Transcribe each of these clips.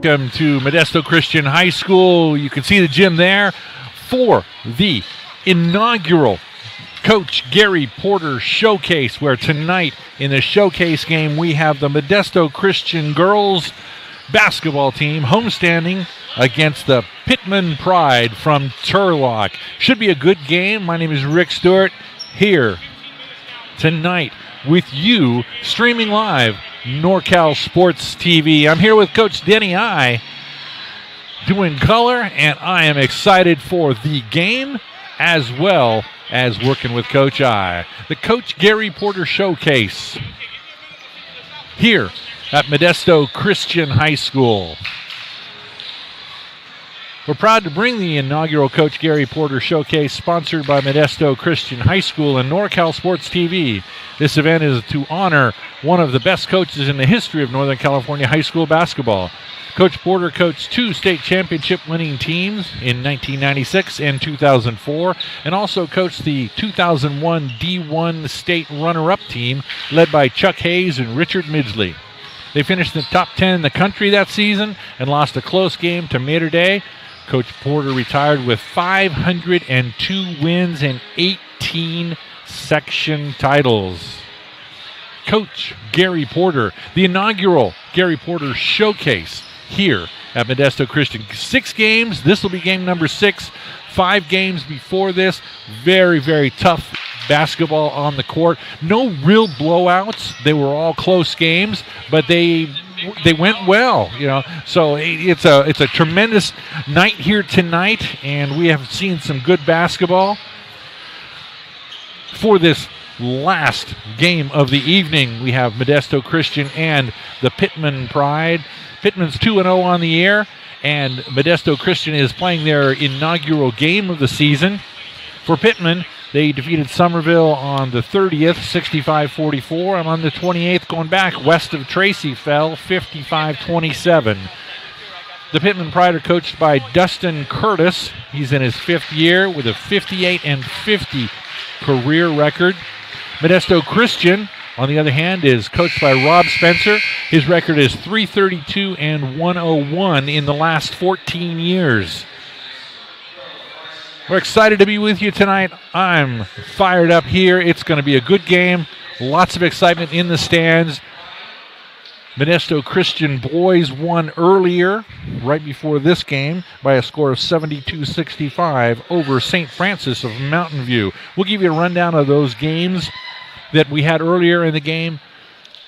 Welcome to Modesto Christian High School. You can see the gym there for the inaugural Coach Gary Porter Showcase, where tonight in the showcase game we have the Modesto Christian girls basketball team homestanding against the Pitman Pride from Turlock. Should be a good game. My name is Rick Stewart here tonight with you streaming live NorCal Sports TV. I'm here with Coach Denny Aye doing color, and I am excited for the game as well as working with Coach Aye. The Coach Gary Porter Showcase here at Modesto Christian High School. We're proud to bring the inaugural Coach Gary Porter Showcase, sponsored by Modesto Christian High School and NorCal Sports TV. This event is to honor one of the best coaches in the history of Northern California high school basketball. Coach Porter coached 2 state championship winning teams in 1996 and 2004, and also coached the 2001 D1 state runner-up team led by Chuck Hayes and Richard Midgley. They finished in the top 10 in the country that season and lost a close game to Mater Dei. Coach Porter retired with 502 wins and 18 section titles. Coach Gary Porter, the inaugural Gary Porter Showcase here at Modesto Christian. 6 games. This will be game number 6. 5 games before this. Very, very tough basketball on the court. No real blowouts. They were all close games, but they went well, you know. So it's a tremendous night here tonight, and we have seen some good basketball. For this last game of the evening, we have Modesto Christian and the Pitman Pride. Pitman's 2-0 on the year, and Modesto Christian is playing their inaugural game of the season. For Pitman, they defeated Somerville on the 30th, 65-44, and on the 28th, going back west of Tracy, fell 55-27. The Pitman Pride are coached by Dustin Curtis. He's in his 5th year with a 58-50 career record. Modesto Christian, on the other hand, is coached by Rob Spencer. His record is 332-101 in the last 14 years. We're excited to be with you tonight. I'm fired up here. It's going to be a good game. Lots of excitement in the stands. Modesto Christian boys won earlier, right before this game, by a score of 72-65 over St. Francis of Mountain View. We'll give you a rundown of those games that we had earlier in the game,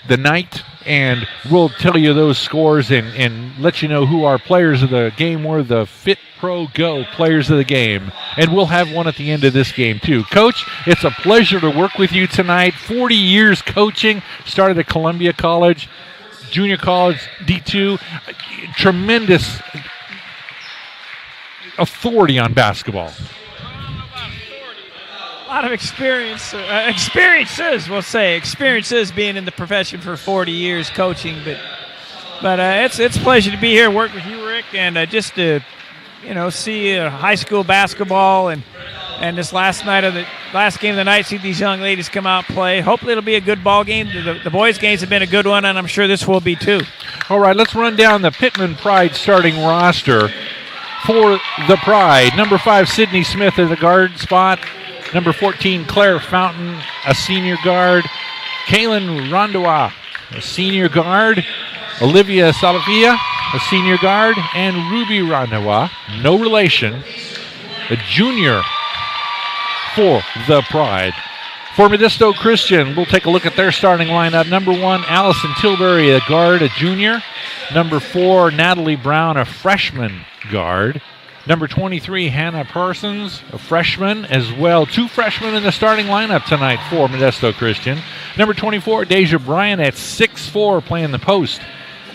the night, and we'll tell you those scores and let you know who our players of the game were. The Fit Pro Go Players of the Game. And we'll have one at the end of this game, too. Coach, it's a pleasure to work with you tonight. 40 years coaching. Started at Columbia College, junior college, D2. Tremendous authority on basketball. A lot of experiences being in the profession for 40 years coaching, but it's a pleasure to be here, work with you, Rick, and just to see high school basketball and this last game of the night, see these young ladies come out and play. Hopefully it'll be a good ball game. The boys' games have been a good one, and I'm sure this will be too. All right, let's run down the Pitman Pride starting roster for the Pride. Number 5, Sydney Smith at the guard spot. Number 14, Claire Fountain, a senior guard. Kaylin Rondoa, a senior guard. Olivia Salafia, a senior guard. And Ruby Rondoa, no relation, a junior for the Pride. For Modesto Christian, we'll take a look at their starting lineup. Number 1, Allison Tilbury, a guard, a junior. Number 4, Natalie Brown, a freshman guard. Number 23, Hannah Parsons, a freshman as well. 2 freshmen in the starting lineup tonight for Modesto Christian. Number 24, Deja Bryant at 6'4", playing the post.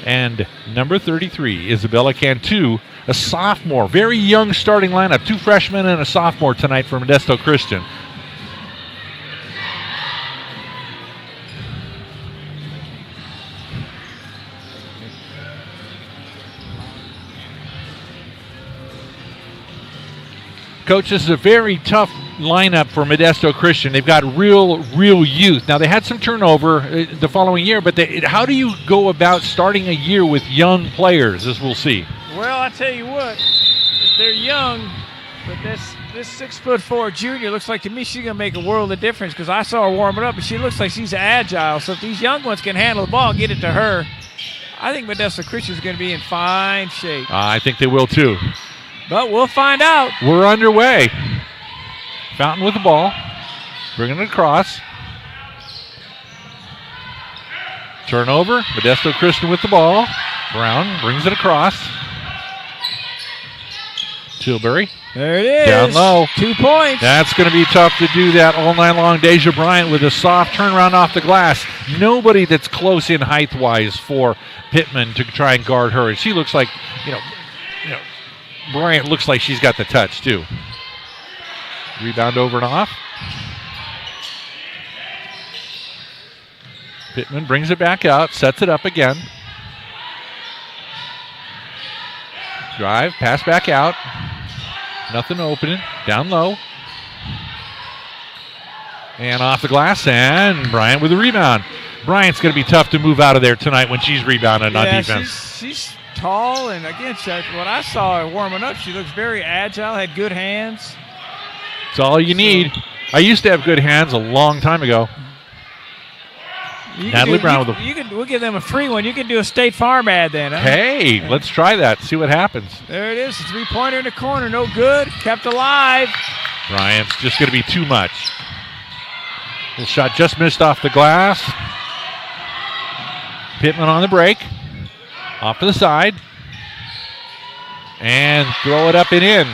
And number 33, Isabella Cantu, a sophomore. Very young starting lineup. 2 freshmen and a sophomore tonight for Modesto Christian. Coach, this is a very tough lineup for Modesto Christian. They've got real youth. Now, they had some turnover the following year, but how do you go about starting a year with young players, as we'll see? Well, I tell you what, if they're young, but this 6'4" junior looks like to me she's going to make a world of difference, because I saw her warming up, and she looks like she's agile. So if these young ones can handle the ball and get it to her, I think Modesto Christian is going to be in fine shape. I think they will, too. But we'll find out. We're underway. Fountain with the ball. Bringing it across. Turnover. Modesto Christian with the ball. Brown brings it across. Tilbury. There it is. Down low. 2 points. That's going to be tough to do that all night long. Deja Bryant with a soft turnaround off the glass. Nobody that's close in height-wise for Pitman to try and guard her. She looks like, Bryant looks like she's got the touch, too. Rebound over and off. Pitman brings it back out, sets it up again. Drive, pass back out. Nothing opening. Down low. And off the glass, and Bryant with the rebound. Bryant's going to be tough to move out of there tonight when she's rebounding on defense. She's tall, and again, what I saw her warming up, she looks very agile, had good hands. It's all you need. I used to have good hands a long time ago. Natalie Brown with we'll give them a free one. You can do a State Farm ad then. Huh? Hey, let's try that. See what happens. There it is. A 3-pointer in the corner. No good. Kept alive. Bryant's just going to be too much. The shot just missed off the glass. Pitman on the break. Off to the side. And throw it up and in.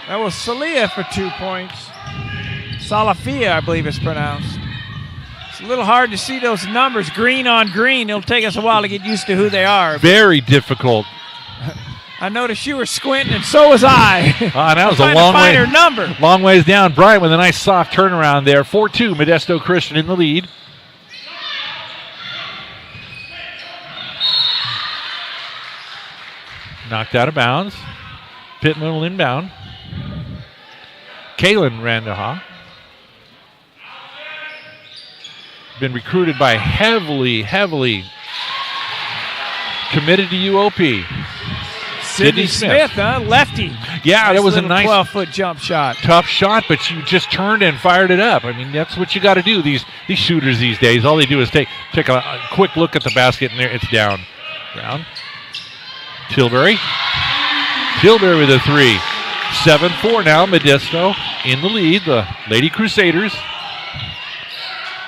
That was Salia for 2 points. Salafia, I believe it's pronounced. It's a little hard to see those numbers green on green. It'll take us a while to get used to who they are. Very difficult. I noticed you were squinting, and so was I. That was a long ways down. Bryant with a nice soft turnaround there. 4-2, Modesto Christian in the lead. Knocked out of bounds. Pitman will inbound. Kaylin Randaha. Been recruited by heavily committed to UOP. Sydney Smith, lefty. Yeah, that was a nice 12-foot jump shot. Tough shot, but you just turned and fired it up. I mean, that's what you got to do. These shooters these days, all they do is take a quick look at the basket, and there it's down. Brown. Tilbury with a 3. 7-4 now, Modesto in the lead. The Lady Crusaders.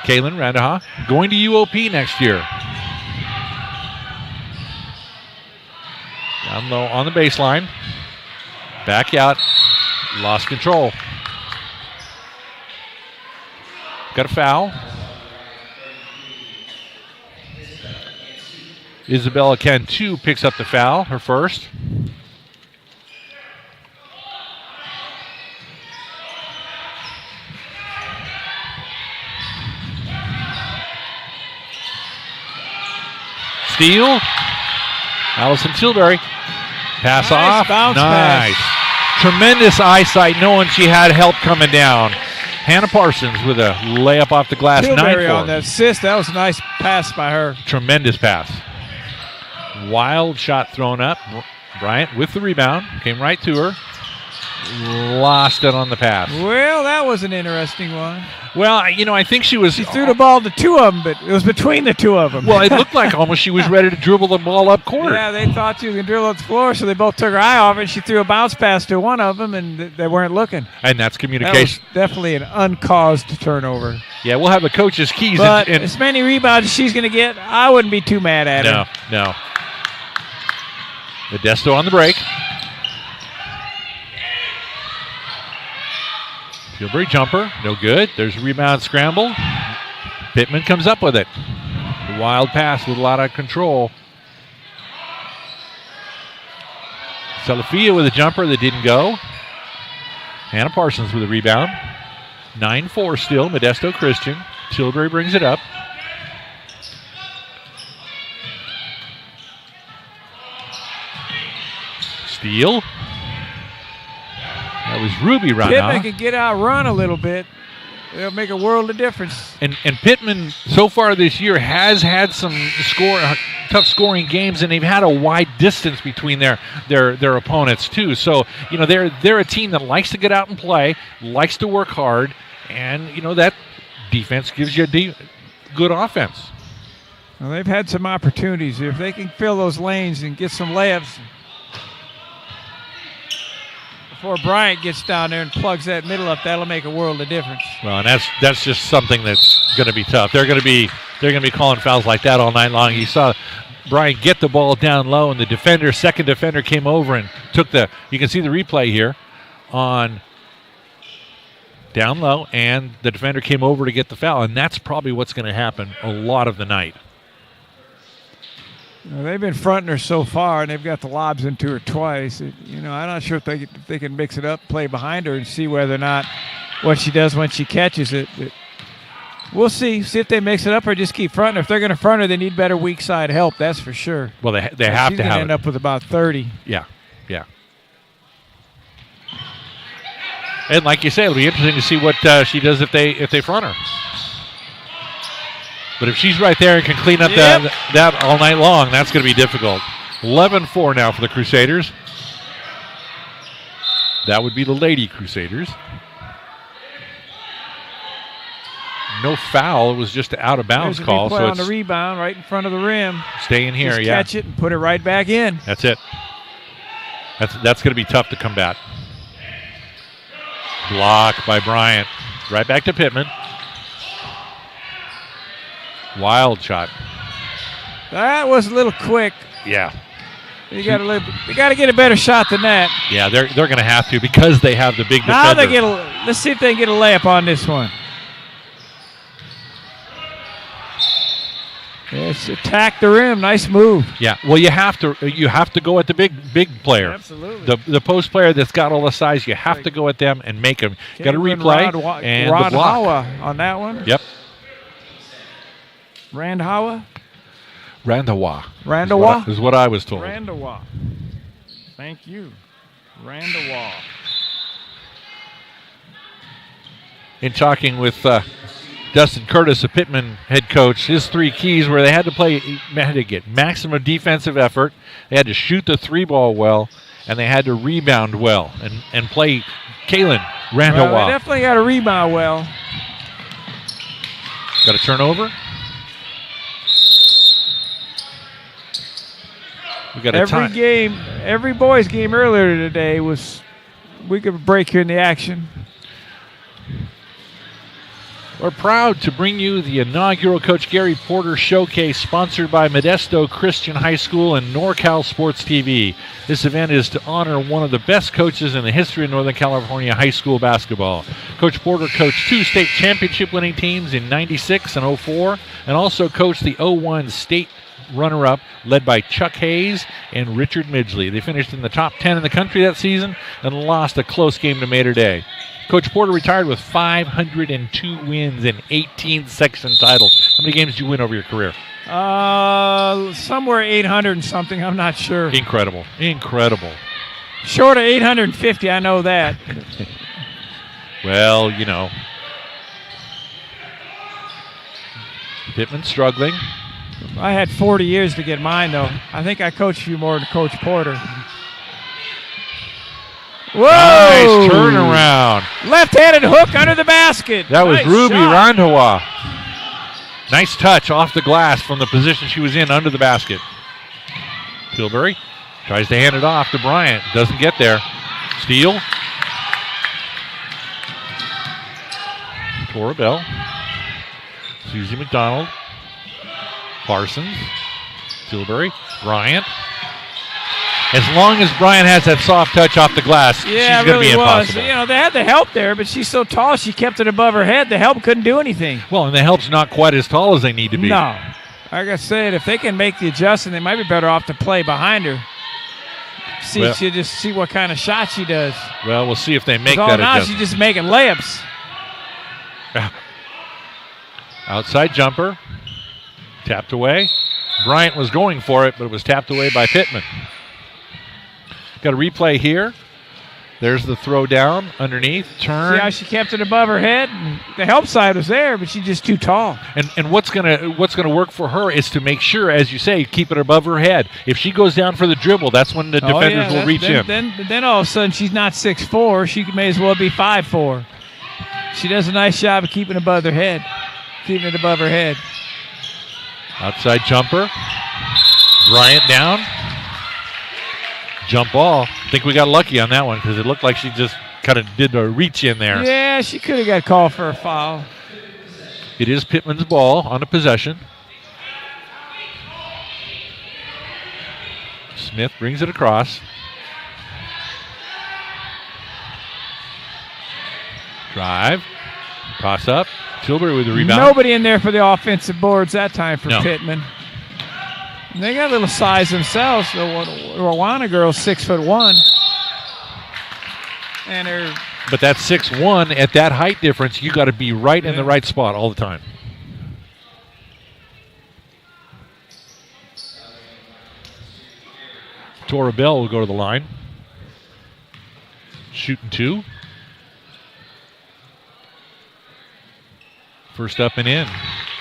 Kaylin Randaha going to UOP next year. Down low on the baseline. Back out. Lost control. Got a foul. Isabella Cantu picks up the foul, her first. Steal. Allison Tilbury. Pass off. Nice. Pass. Tremendous eyesight knowing she had help coming down. Hannah Parsons with a layup off the glass. Tilbury 9-4. on that assist. That was a nice pass by her. Tremendous pass. Wild shot thrown up. Bryant with the rebound. Came right to her. Lost it on the pass. Well, that was an interesting one. Well, I think she threw the ball to two of them, but it was between the two of them. Well, it looked like almost she was ready to dribble the ball up court. Yeah, they thought she was going to dribble up the floor, so they both took her eye off it. She threw a bounce pass to one of them, and they weren't looking. And that's communication. That was definitely an uncaused turnover. Yeah, we'll have the coach's keys. But as many rebounds as she's going to get, I wouldn't be too mad at her. No. Modesto on the break. Tilbury jumper, no good. There's a rebound scramble. Pitman comes up with it. Wild pass with a lot of control. Salafia with a jumper that didn't go. Hannah Parsons with a rebound. 9-4 still, Modesto Christian. Tilbury brings it up. Steal. That was Ruby right now. Pitman can get out run a little bit. It'll make a world of difference. And Pitman so far this year has had some tough scoring games, and they've had a wide distance between their opponents too. So they're a team that likes to get out and play, likes to work hard, and that defense gives you a good offense. Well, they've had some opportunities. If they can fill those lanes and get some layups before Bryant gets down there and plugs that middle up, that'll make a world of difference. Well, and that's just something that's going to be tough. They're going to be calling fouls like that all night long. You saw Bryant get the ball down low, and the second defender came over and took you can see the replay here on down low, and the defender came over to get the foul, and that's probably what's going to happen a lot of the night. They've been fronting her so far, and they've got the lobs into her twice. I'm not sure if they can mix it up, play behind her, and see whether or not what she does when she catches it. But we'll see. See if they mix it up or just keep fronting her. If they're going to front her, they need better weak side help. That's for sure. Well, they have she's to have She's going to end up with about 30. Yeah. And like you say, it'll be interesting to see what she does if they front her. But if she's right there and can clean up that all night long, that's going to be difficult. 11-4 now for the Crusaders. That would be the Lady Crusaders. No foul. It was just an out-of-bounds call. So on the rebound right in front of the rim. Stay in here, just catch it and put it right back in. That's it. That's going to be tough to combat. Block by Bryant. Right back to Pitman. Wild shot. That was a little quick. Yeah. They got to get a better shot than that. Yeah, they're going to have to because they have the big defender. Let's see if they can get a layup on this one. It's attack the rim. Nice move. Yeah. Well, you have to go at the big player. Absolutely. The post player that's got all the size. You have to go at them and make them. Got to replay and the block on that one. Yep. Randhawa is what I was told. Randhawa. Thank you. Randhawa. In talking with Dustin Curtis, the Pitman head coach, his three keys were they had to get maximum defensive effort, they had to shoot the three ball well, and they had to rebound well and play Kaylin Randhawa. Well, they definitely got to rebound well. Got a turnover. We got every boys game earlier today we could break here in the action. We're proud to bring you the inaugural Coach Gary Porter Showcase, sponsored by Modesto Christian High School and NorCal Sports TV. This event is to honor one of the best coaches in the history of Northern California high school basketball. Coach Porter coached 2 state championship winning teams in '96 and '04, and also coached the '01 state runner-up led by Chuck Hayes and Richard Midgley. They finished in the top 10 in the country that season and lost a close game to Mater Dei. Coach Porter retired with 502 wins and 18 section titles. How many games did you win over your career? Somewhere 800 and something. I'm not sure. Incredible. Incredible. Short of 850, I know that. Well, you know. Pitman struggling. I had 40 years to get mine, though. I think I coached a few more than Coach Porter. Whoa! Nice turnaround. Left-handed hook under the basket. That was Nice Ruby shot. Randawa. Nice touch off the glass from the position she was in under the basket. Tilbury tries to hand it off to Bryant. Doesn't get there. Steal. Tora Bell. Susie McDonald. Parsons. Tilbury. Bryant. As long as Bryant has that soft touch off the glass, she's going to be impossible. You know, they had the help there, but she's so tall, she kept it above her head. The help couldn't do anything. Well, and the help's not quite as tall as they need to be. No. Like I said, if they can make the adjustment, they might be better off to play behind her. See what kind of shot she does. Well, we'll see if they make that now adjustment. she's just making layups. Outside jumper. Tapped away. Bryant was going for it, but it was tapped away by Pitman. Got a replay here. There's the throw down underneath. Turn. See how she kept it above her head? The help side was there, but she's just too tall. And what's gonna work for her is to make sure, as you say, keep it above her head. If she goes down for the dribble, that's when the defenders will reach in. Then all of a sudden she's not 6'4". She may as well be 5'4". She does a nice job of keeping it above her head. Keeping it above her head. Outside jumper. Bryant down. Jump ball. I think we got lucky on that one because it looked like she just kind of did a reach in there. Yeah, she could have got called for a foul. It is Pittman's ball on a possession. Smith brings it across. Drive. Toss up. Tilbury with the rebound. Nobody in there for the offensive boards that time for No. Pitman. And they got a little size themselves. The Rwanda girl's 6'1". And they're But that's 6'1". At that height difference, you got to be right in the right spot all the time. Tora Bell will go to the line. Shooting 2. First up and in.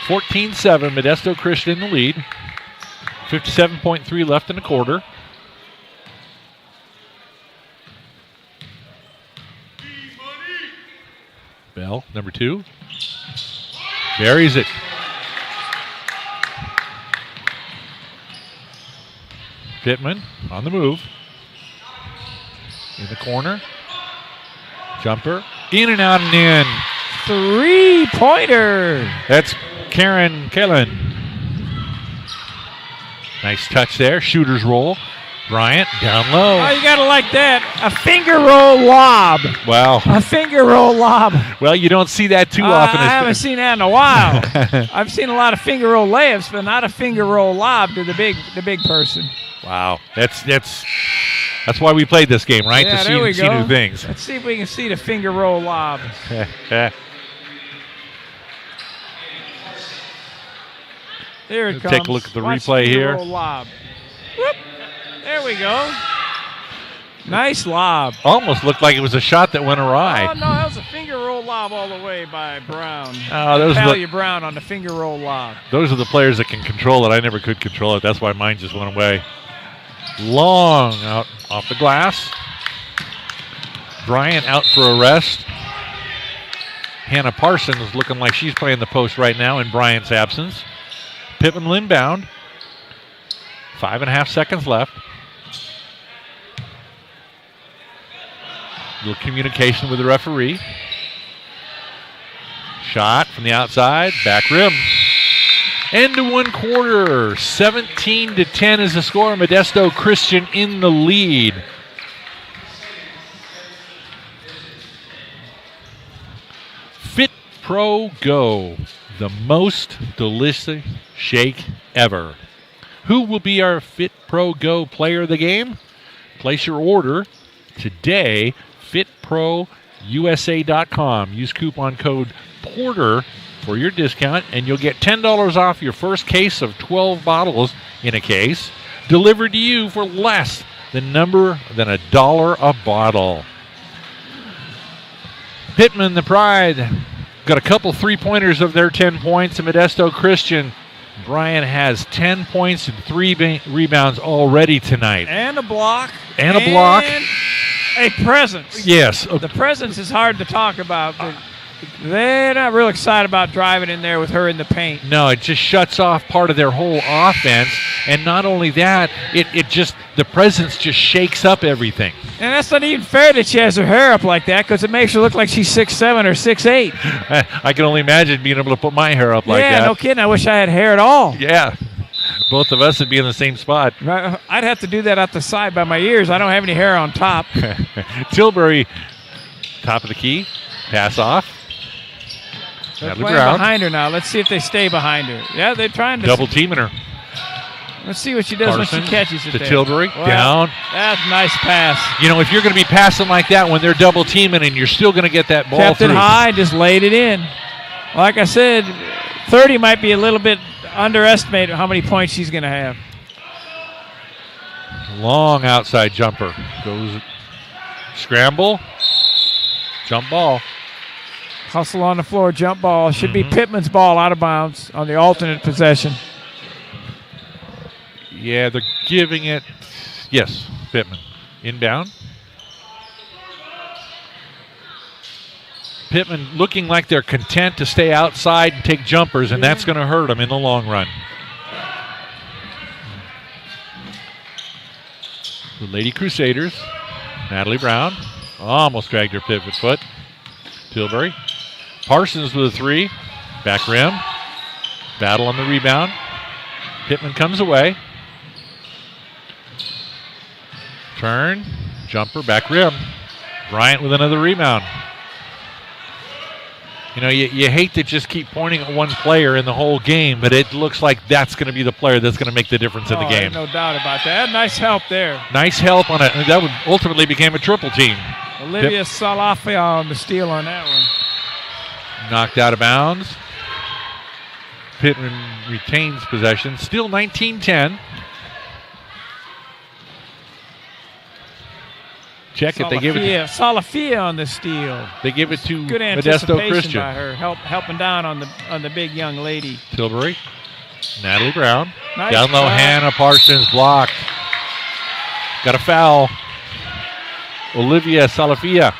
14-7, Modesto Christian in the lead. 57.3 left in the quarter. Bell, number 2. Buries it. Pittman on the move. In the corner. Jumper. In and out and in. 3-pointer. That's Karen Kellen. Nice touch there. Shooter's roll. Bryant down low. Oh, you got to like that. A finger roll lob. Wow. A finger roll lob. Well, you don't see that too often. I haven't seen that in a while. I've seen a lot of finger roll layups, but not a finger roll lob to the big person. Wow. That's why we played this game, right? Yeah, to see new things. Let's see if we can see the finger roll lob. There it comes. Take a look at the Watch replay finger here. Roll lob. Whoop. There we go. Nice lob. Almost looked like it was a shot that went awry. Oh, no, that was a finger roll lob all the way by Brown. Talia Brown on the finger roll lob. Those are the players that can control it. I never could control it. That's why mine just went away. Long out off the glass. Bryant out for a rest. Hannah Parsons looking like she's playing the post right now in Bryant's absence. Pittman inbound. 5.5 seconds left. Little communication with the referee. Shot from the outside, back rim. End of one quarter, 17-10 is the score. Modesto Christian in the lead. Fit Pro Go, the most delicious shake ever. Who will be our Fit Pro Go player of the game? Place your order today, fitprousa.com. Use coupon code PORTER for your discount, and you'll get $10 off your first case of 12 bottles in a case, delivered to you for less than $1 a bottle. Pitman, the Pride, got a couple three-pointers of their 10 points. And Modesto Christian, Brian has 10 points and 3 rebounds already tonight. And a block. And a block. A presence. Yes. The presence is hard to talk about, but they're not real excited about driving in there with her in the paint. No, it just shuts off part of their whole offense. And not only that, the presence just shakes up everything. And that's not even fair that she has her hair up like that, because it makes her look like she's 6'7" or 6'8". I can only imagine being able to put my hair up like that. Yeah, no kidding. I wish I had hair at all. Yeah. Both of us would be in the same spot. I'd have to do that out the side by my ears. I don't have any hair on top. Tilbury, top of the key, pass off. They're playing behind her now. Let's see if they stay behind her. Yeah, they're trying to double teaming her. Let's see what she does when she catches it to there. Tilbury, down. That's a nice pass. You know, if you're going to be passing like that when they're double teaming, and you're still going to get that ball kept through. It high, just laid it in. Like I said, 30 might be a little bit underestimated how many points she's going to have. Long outside jumper. Goes scramble. Jump ball. Hustle on the floor, jump ball. Should be Pitman's ball out of bounds on the alternate possession. Yeah, they're giving it. Yes, Pitman. Inbound. Pitman looking like they're content to stay outside and take jumpers, and that's going to hurt them in the long run. The Lady Crusaders, Natalie Brown, almost dragged her pivot foot. Tilbury. Parsons with a three. Back rim. Battle on the rebound. Pitman comes away. Turn. Jumper. Back rim. Bryant with another rebound. You know, you hate to just keep pointing at one player in the whole game, but it looks like that's going to be the player that's going to make the difference in the game. No doubt about that. Nice help there. Nice help on it. That would ultimately became a triple team. Olivia Salafia on the steal on that one. Knocked out of bounds. Pittman retains possession. Still 19-10. Check it. They give it. Salafia on the steal. They give it to good Modesto Christian. By her, helping down on the big young lady. Tilbury, Natalie Brown, nice down low. Hannah Parsons blocked. Got a foul. Olivia Salafia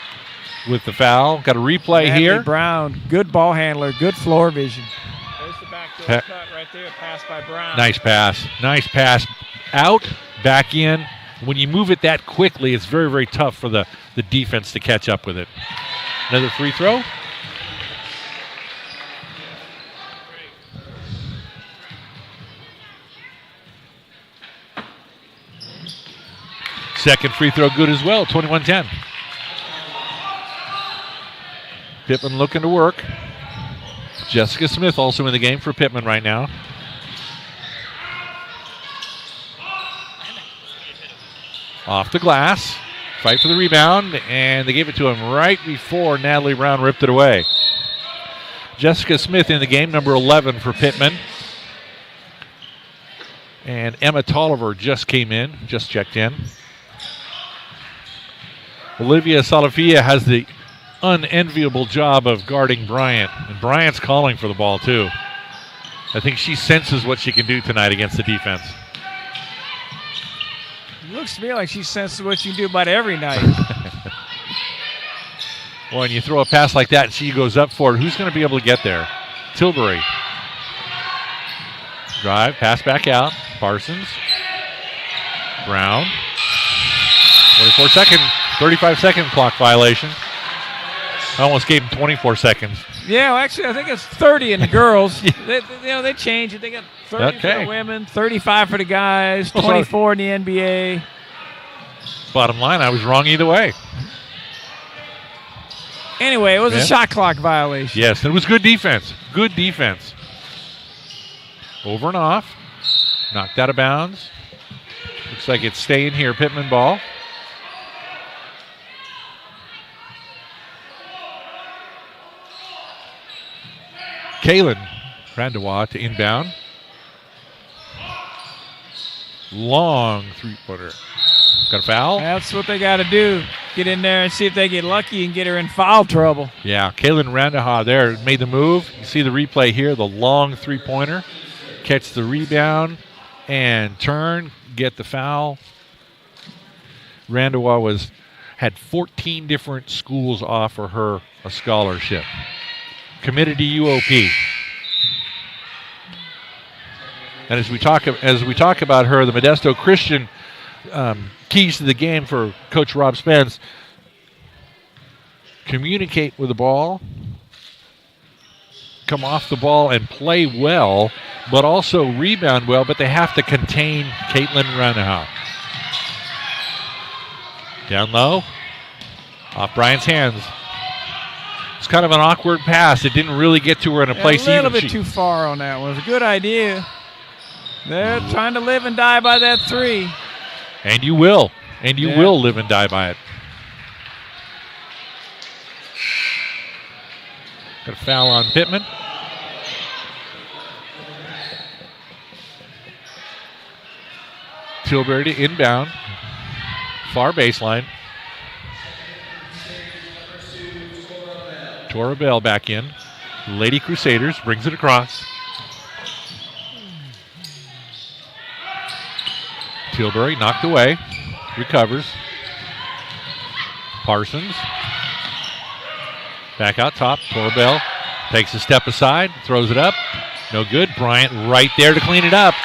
with the foul. Got a replay Natalie here. Brown, good ball handler, good floor vision. There's the backdoor cut right there. Pass by Brown. Nice pass. Nice pass. Out, back in. When you move it that quickly, it's very, very tough for the defense to catch up with it. Another free throw. Second free throw good as well, 21-10. Pittman looking to work. Jessica Smith also in the game for Pittman right now. Off the glass. Fight for the rebound, and they gave it to him right before Natalie Brown ripped it away. Jessica Smith in the game, number 11 for Pittman. And Emma Tolliver just came in, just checked in. Olivia Salafia has the unenviable job of guarding Bryant, and Bryant's calling for the ball too. I think she senses what she can do tonight against the defense. Looks to me like she senses what you do about every night. When you throw a pass like that and she goes up for it, who's going to be able to get there? Tilbury. Drive, pass back out. Parsons. Brown. 35-second clock violation. I almost gave him 24 seconds. Yeah, well, actually, I think it's 30 in the girls. They change it. They got 30 for the women, 35 for the guys, 24 in the NBA. Bottom line, I was wrong either way. Anyway, it was a shot clock violation. Yes, and it was good defense. Good defense. Over and off. Knocked out of bounds. Looks like it's staying here. Pitman ball. Kaylin Randawa to inbound. Long three-footer. Got a foul? That's what they got to do. Get in there and see if they get lucky and get her in foul trouble. Yeah, Kaylin Randawa there made the move. You see the replay here, the long three-pointer. Catch the rebound and turn, get the foul. Randawa had 14 different schools offer her a scholarship. Committed to UOP. And as we talk about her, the Modesto Christian keys to the game for Coach Rob Spence: communicate with the ball, come off the ball and play well, but also rebound well, but they have to contain Caitlin Randawa. Down low, off Bryant's hands. It's kind of an awkward pass. It didn't really get to her in a place. A little bit too far on that one. It was a good idea. They're trying to live and die by that three. And you will. And you will live and die by it. Got a foul on Pitman. Tilbury to inbound. Far baseline. Tora Bell back in. Lady Crusaders brings it across. Tilbury knocked away. Recovers. Parsons. Back out top. Tora Bell takes a step aside. Throws it up. No good. Bryant right there to clean it up.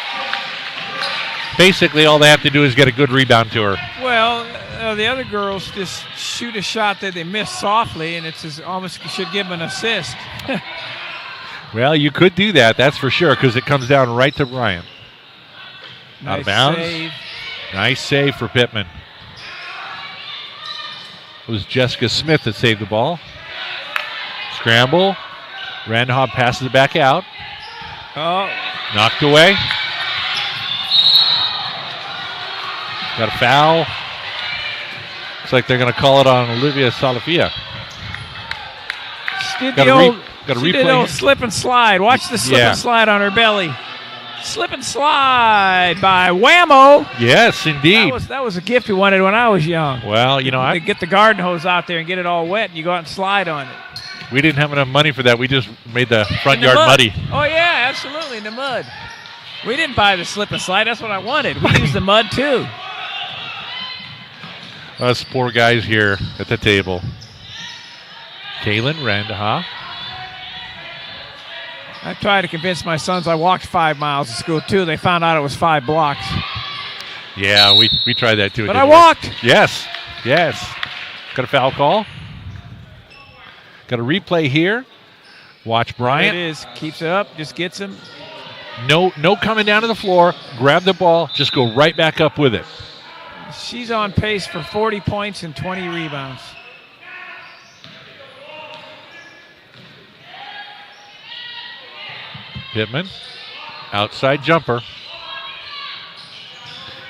Basically, all they have to do is get a good rebound to her. Well, the other girls just shoot a shot that they miss softly, and it's almost should give them an assist. Well, you could do that, that's for sure, because it comes down right to Bryant. Nice out of bounds. Save. Nice save for Pitman. It was Jessica Smith that saved the ball. Scramble. Randawa passes it back out. Oh. Knocked away. Got a foul. Looks like they're going to call it on Olivia Salafia. She did the old slip and slide. Watch the slip and slide on her belly. Slip and slide by Whammo. Yes, indeed. That was a gift we wanted when I was young. Well, you know, I get the garden hose out there and get it all wet, and you go out and slide on it. We didn't have enough money for that. We just made the front yard muddy. Oh, yeah, absolutely, in the mud. We didn't buy the slip and slide. That's what I wanted. We used the mud, too. Us poor guys here at the table. Kaylin Randawa. I tried to convince my sons I walked 5 miles to school, too. They found out it was 5 blocks. Yeah, we tried that, too. But I walked. Yes. Got a foul call. Got a replay here. Watch Bryant. There it is. Keeps it up. Just gets him. No coming down to the floor. Grab the ball. Just go right back up with it. She's on pace for 40 points and 20 rebounds. Pitman. Outside jumper.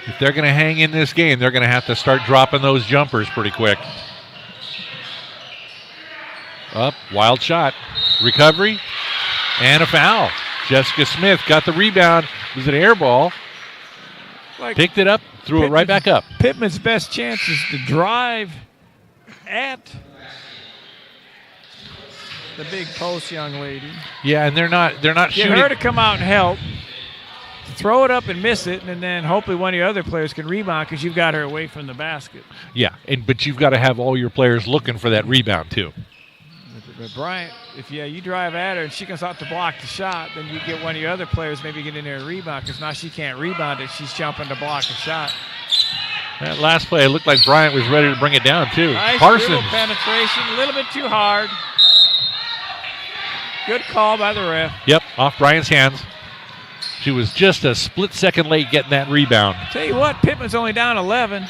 If they're going to hang in this game, they're going to have to start dropping those jumpers pretty quick. Up, wild shot. Recovery, and a foul. Jessica Smith got the rebound. It was an air ball. Picked it up, threw it right back up. Pittman's best chance is to drive at the big post young lady. Yeah, and they're not shooting. Get her to come out and help. Throw it up and miss it, and then hopefully one of your other players can rebound because you've got her away from the basket. Yeah, but you've got to have all your players looking for that rebound too. But Bryant, if you drive at her and she comes out to block the shot, then you get one of your other players maybe get in there and rebound because now she can't rebound it. She's jumping to block a shot. That last play, it looked like Bryant was ready to bring it down too. Nice Parsons. little penetration, a little bit too hard. Good call by the ref. Yep, off Bryant's hands. She was just a split second late getting that rebound. Tell you what, Pitman's only down 11.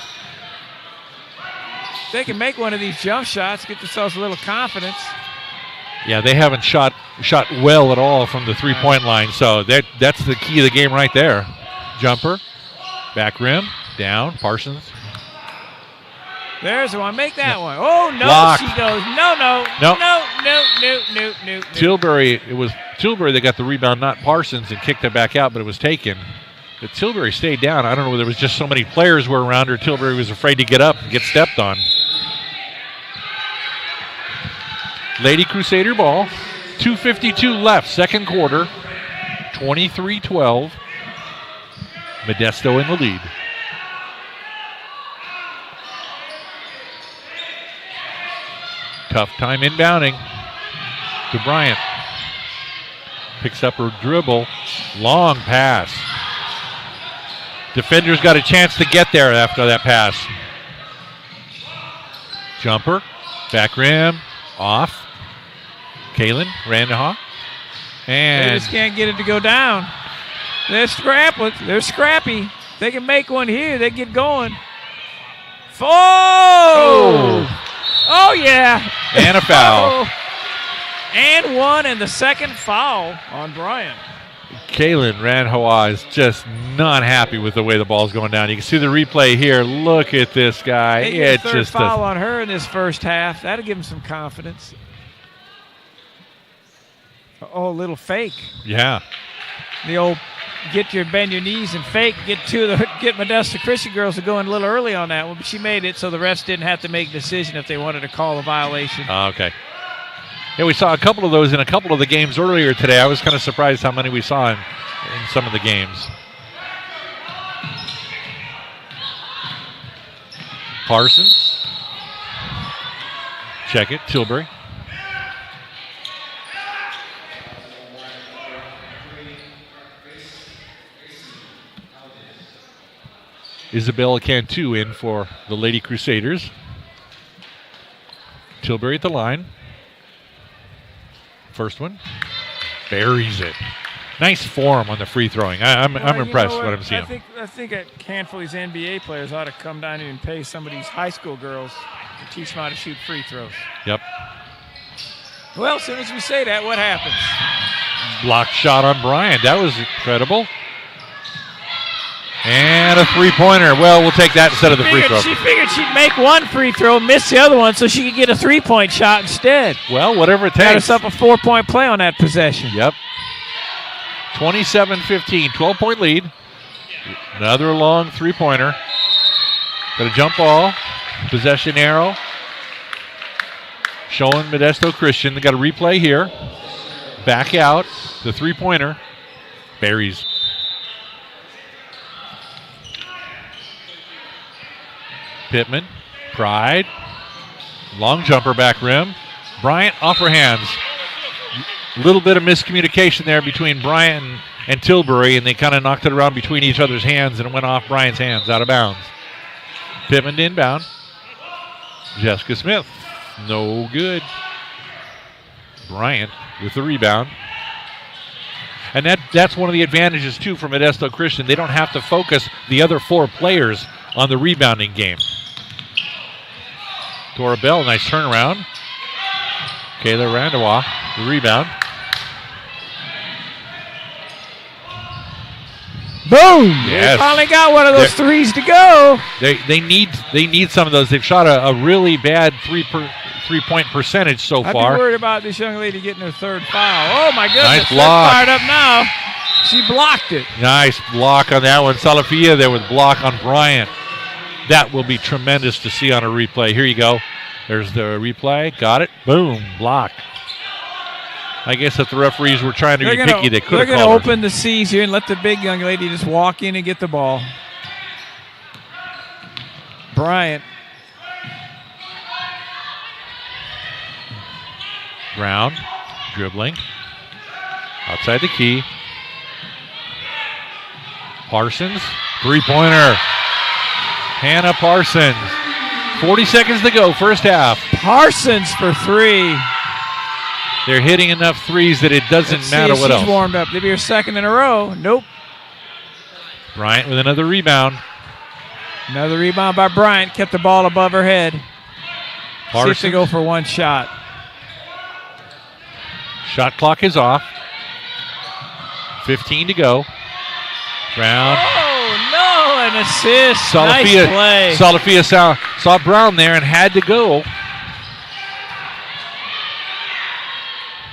They can make one of these jump shots, get themselves a little confidence. Yeah, they haven't shot well at all from the three-point line, so that's the key of the game right there. Jumper, back rim, down, Parsons. There's the one. Make that one. Oh, no, Blocked. She goes. No. Tilbury, it was Tilbury that got the rebound, not Parsons, and kicked it back out, but it was taken. But Tilbury stayed down. I don't know whether it was just so many players were around her. Tilbury was afraid to get up and get stepped on. Lady Crusader ball. 2:52 left, second quarter. 23-12. Modesto in the lead. Tough time inbounding to Bryant. Picks up her dribble. Long pass. Defender's got a chance to get there after that pass. Jumper. Back rim. Off. Kaylin Randaha. And they just can't get it to go down. They're scrappy. They can make one here. They get going. Oh, yeah. And a foul. And one, and the second foul on Bryant. Kaylin Randaha is just not happy with the way the ball's going down. You can see the replay here. Look at this guy. They get a third foul on her in this first half. That'll give him some confidence. Oh, a little fake. Yeah. The old bend your knees and fake. Get Modesto Christian girls to go in a little early on that one, but she made it so the refs didn't have to make a decision if they wanted to call a violation. Okay. Yeah, we saw a couple of those in a couple of the games earlier today. I was kind of surprised how many we saw in some of the games. Parsons. Check it. Tilbury. Isabella Cantu in for the Lady Crusaders. Tilbury at the line. First one. Buries it. Nice form on the free throwing. I'm impressed with what I'm seeing. I think a handful of these NBA players ought to come down here and pay some of these high school girls to teach them how to shoot free throws. Yep. Well, as soon as we say that, what happens? Blocked shot on Bryant. That was incredible. And a three-pointer. Well, we'll take that instead of the free throw. She figured she'd make one free throw, miss the other one, so she could get a three-point shot instead. Well, whatever it takes. Got herself a 4-point play on that possession. Yep. 27-15, 12-point lead. Another long three-pointer. Got a jump ball. Possession arrow. Showing Modesto Christian. They got a replay here. Back out. The three-pointer. Buries. Pitman, Pride, long jumper back rim. Bryant off her hands. A little bit of miscommunication there between Bryant and Tilbury, and they kind of knocked it around between each other's hands, and it went off Bryant's hands, out of bounds. Pitman to inbound. Jessica Smith, no good. Bryant with the rebound. And that's one of the advantages, too, for Modesto Christian. They don't have to focus the other four players on the rebounding game. Dora Bell, nice turnaround. Kayla Randawa, the rebound. Boom! Yes. They finally got one of those threes to go. They need some of those. They've shot a really bad three-point percentage so far. I'd be worried about this young lady getting her third foul. Oh, my goodness. Nice block. Fired up now. She blocked it. Nice block on that one. Salafia there with block on Bryant. That will be tremendous to see on a replay. Here you go. There's the replay. Got it. Boom. Block. I guess if the referees were trying to be picky, they could have called her. They're going to open the seas here and let the big young lady just walk in and get the ball. Bryant. Brown. Dribbling. Outside the key. Parsons. Three-pointer. Hannah Parsons. 40 seconds to go, first half. Parsons for three. They're hitting enough threes that it doesn't matter what else. She's warmed up. They'll be her second in a row. Nope. Bryant with another rebound. Another rebound by Bryant. Kept the ball above her head. See if they go for one shot. Shot clock is off. 15 to go. Brown. Oh, no, an assist. Nice play. Salafia saw Brown there and had to go.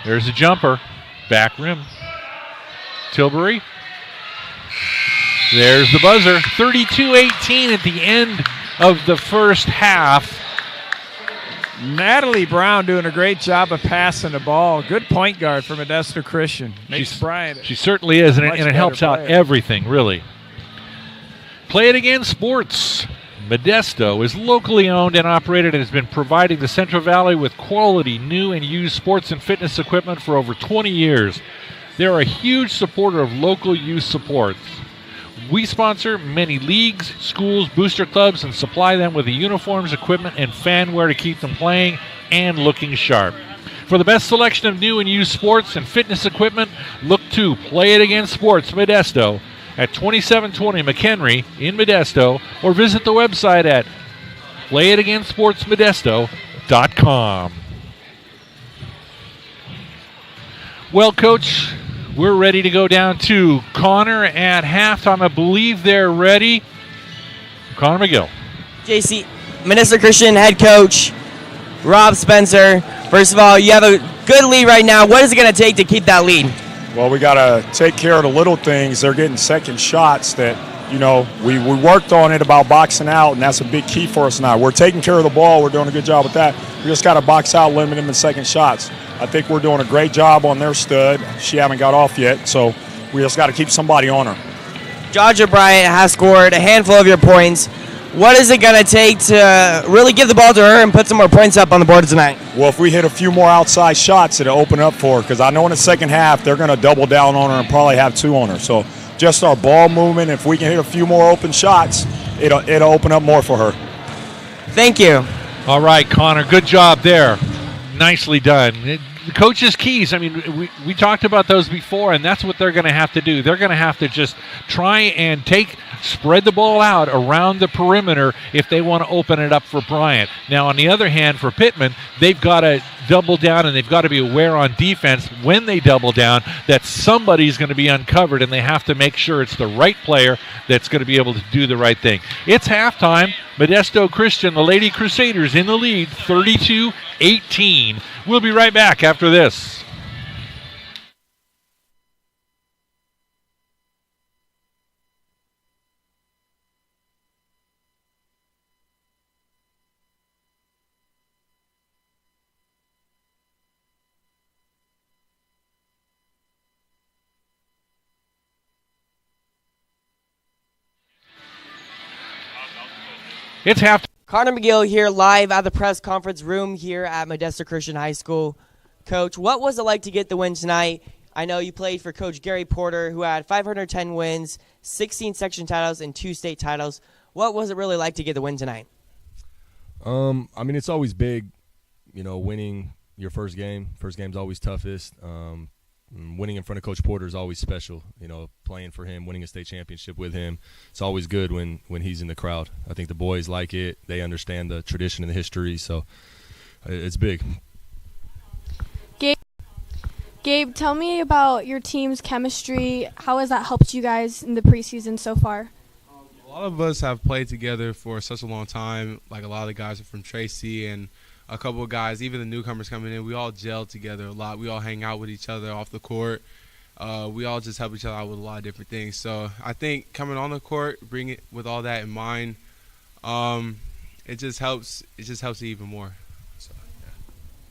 There's a jumper. Back rim. Tilbury. There's the buzzer. 32-18 at the end of the first half. Natalie Brown doing a great job of passing the ball. Good point guard for Modesto Christian. Makes Bryant. She certainly is, and it helps out everything, really. Play It Again Sports. Modesto is locally owned and operated and has been providing the Central Valley with quality new and used sports and fitness equipment for over 20 years. They're a huge supporter of local youth sports. We sponsor many leagues, schools, booster clubs, and supply them with the uniforms, equipment, and fan wear to keep them playing and looking sharp. For the best selection of new and used sports and fitness equipment, look to Play It Again Sports Modesto at 2720 McHenry in Modesto, or visit the website at playitagainsportsmodesto.com. Well, Coach, we're ready to go down to Conor at halftime. I believe they're ready. Conor McGill. JC, Modesto Christian head coach, Rob Spencer. First of all, you have a good lead right now. What is it going to take to keep that lead? Well, we got to take care of the little things. They're getting second shots that, we worked on it about boxing out, and that's a big key for us now. We're taking care of the ball. We're doing a good job with that. We just got to box out, limit them in second shots. I think we're doing a great job on their stud. She haven't got off yet, so we just got to keep somebody on her. Jaja Bryant has scored a handful of your points. What is it going to take to really give the ball to her and put some more points up on the board tonight? Well, if we hit a few more outside shots, it'll open up for her, because I know in the second half they're going to double down on her and probably have two on her. So just our ball movement, if we can hit a few more open shots, it'll open up more for her. Thank you. All right, Conor, good job there. Nicely done. The coach's keys, we talked about those before, and that's what they're going to have to do. They're going to have to just try and spread the ball out around the perimeter if they want to open it up for Bryant. Now, on the other hand, for Pitman, they've got to double down, and they've got to be aware on defense when they double down that somebody's going to be uncovered, and they have to make sure it's the right player that's going to be able to do the right thing. It's halftime. Modesto Christian, the Lady Crusaders, in the lead, 32-18. We'll be right back after this. It's halftime. Conor McGill here live at the press conference room here at Modesto Christian High School. Coach, what was it like to get the win tonight? I know you played for Coach Gary Porter, who had 510 wins, 16 section titles, and 2 state titles. What was it really like to get the win tonight? It's always big, winning your first game. First game's always toughest. Winning in front of Coach Porter is always special. Playing for him, winning a state championship with him, it's always good when he's in the crowd. I think the boys like it. They understand the tradition and the history, so it's big. Gabe, tell me about your team's chemistry. How has that helped you guys in the preseason so far? A lot of us have played together for such a long time. Like, a lot of the guys are from Tracy, and a couple of guys, even the newcomers coming in, we all gel together a lot. We all hang out with each other off the court. We all just help each other out with a lot of different things. So I think coming on the court, bring it with all that in mind, it just helps. It just helps it even more. So,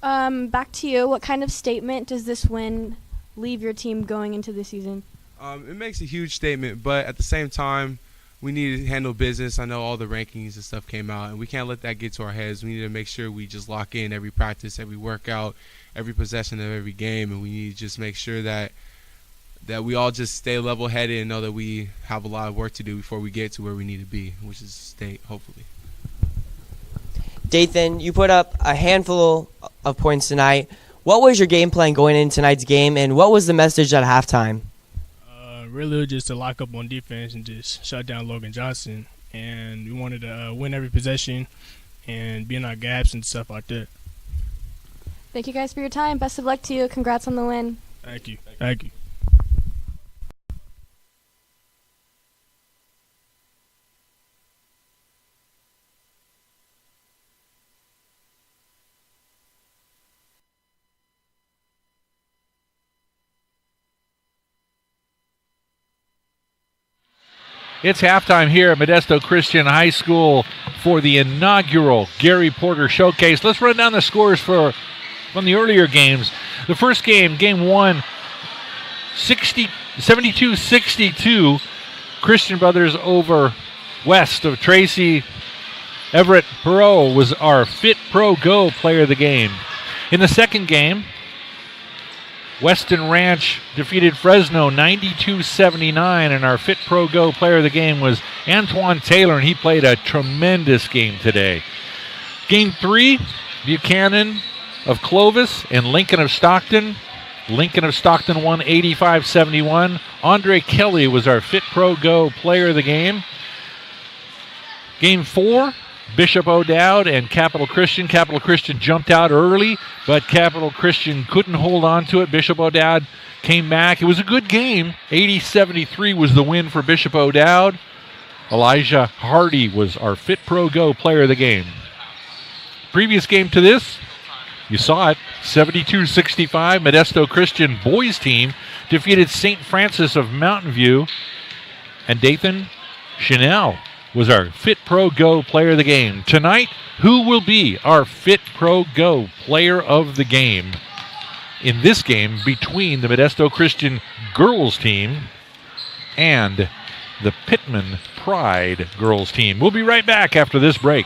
yeah. Back to you. What kind of statement does this win leave your team going into the season? It makes a huge statement, but at the same time, we need to handle business. I know all the rankings and stuff came out, and we can't let that get to our heads. We need to make sure we just lock in every practice, every workout, every possession of every game, and we need to just make sure that we all just stay level-headed and know that we have a lot of work to do before we get to where we need to be, which is state, hopefully. Dathan, you put up a handful of points tonight. What was your game plan going into tonight's game, and what was the message at halftime? Really was just to lock up on defense and just shut down Logan Johnson. And we wanted to win every possession and be in our gaps and stuff like that. Thank you guys for your time. Best of luck to you. Congrats on the win. Thank you. Thank you. It's halftime here at Modesto Christian High School for the inaugural Gary Porter Showcase. Let's run down the scores from the earlier games. The first game, game 1, 72-62. Christian Brothers over West of Tracy. Everett Perot was our Fit Pro Go player of the game. In the second game, Weston Ranch defeated Fresno 92-79, and our Fit Pro Go player of the game was Antoine Taylor, and he played a tremendous game today. Game 3, Buchanan of Clovis and Lincoln of Stockton. Lincoln of Stockton won 85-71. Andre Kelly was our Fit Pro Go player of the game. Game 4, Bishop O'Dowd and Capital Christian. Capital Christian jumped out early, but Capital Christian couldn't hold on to it. Bishop O'Dowd came back. It was a good game. 80-73 was the win for Bishop O'Dowd. Elijah Hardy was our Fit Pro Go player of the game. Previous game to this, you saw it, 72-65. Modesto Christian boys team defeated St. Francis of Mountain View, and Dathan Chanel was our Fit Pro Go player of the game. Tonight, who will be our Fit Pro Go player of the game in this game between the Modesto Christian girls team and the Pitman Pride girls team? We'll be right back after this break.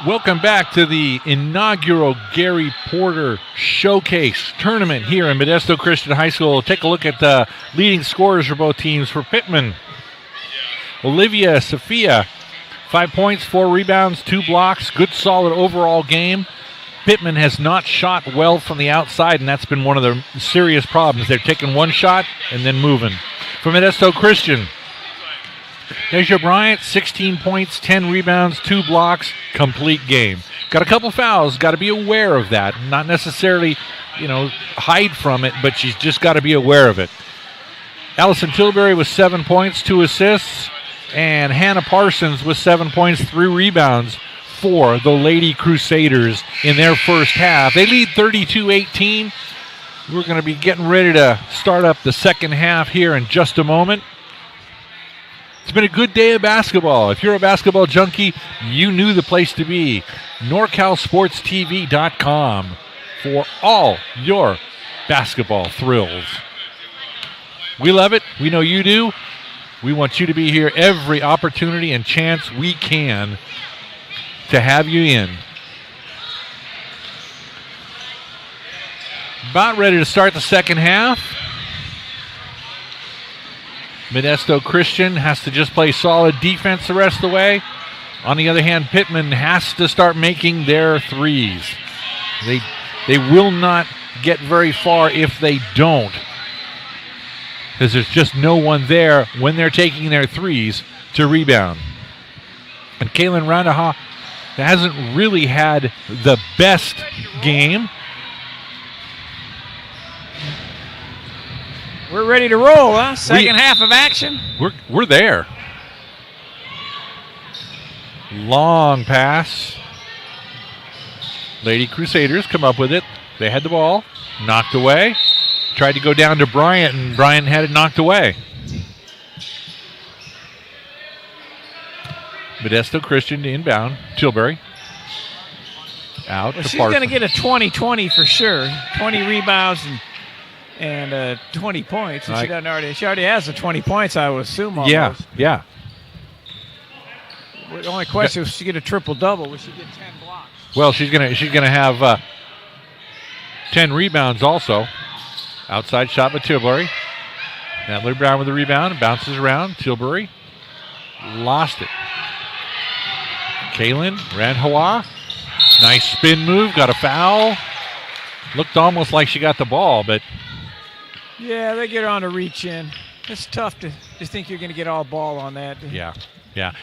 Welcome back to the inaugural Gary Porter Showcase Tournament here in Modesto Christian High School. Take a look at the leading scorers for both teams. For Pitman, Olivia Sophia, 5 points, 4 rebounds, 2 blocks. Good, solid overall game. Pitman has not shot well from the outside, and that's been one of their serious problems. They're taking one shot and then moving. For Modesto Christian, Deja Bryant, 16 points, 10 rebounds, 2 blocks, complete game. Got a couple fouls, got to be aware of that. Not necessarily, hide from it, but she's just got to be aware of it. Allison Tilbury with 7 points, 2 assists, and Hannah Parsons with 7 points, 3 rebounds for the Lady Crusaders in their first half. They lead 32-18. We're going to be getting ready to start up the second half here in just a moment. It's been a good day of basketball. If you're a basketball junkie, you knew the place to be. NorCalSportsTV.com for all your basketball thrills. We love it. We know you do. We want you to be here every opportunity and chance we can to have you in. About ready to start the second half. Modesto Christian has to just play solid defense the rest of the way. On the other hand, Pitman has to start making their threes. They will not get very far if they don't, because there's just no one there when they're taking their threes to rebound. And Kaylin Randaha hasn't really had the best game. We're ready to roll, huh? Second half of action. We're there. Long pass. Lady Crusaders come up with it. They had the ball. Knocked away. Tried to go down to Bryant, and Bryant had it knocked away. Modesto Christian to inbound. Tilbury. Out Well, to she's Parsons. going to get a 20-20 for sure. 20 rebounds and 20 points. And she already has the 20 points, I would assume. Almost. Yeah. The only question is, if she get a triple-double, will she get 10 blocks? Well, she's gonna have 10 rebounds also. Outside shot by Tilbury. Natalie Brown with the rebound. Bounces around. Tilbury lost it. Kaylin Randaha. Nice spin move. Got a foul. Looked almost like she got the ball, but Yeah, they get her on a reach in. It's tough to think you're going to get all ball on that. yeah.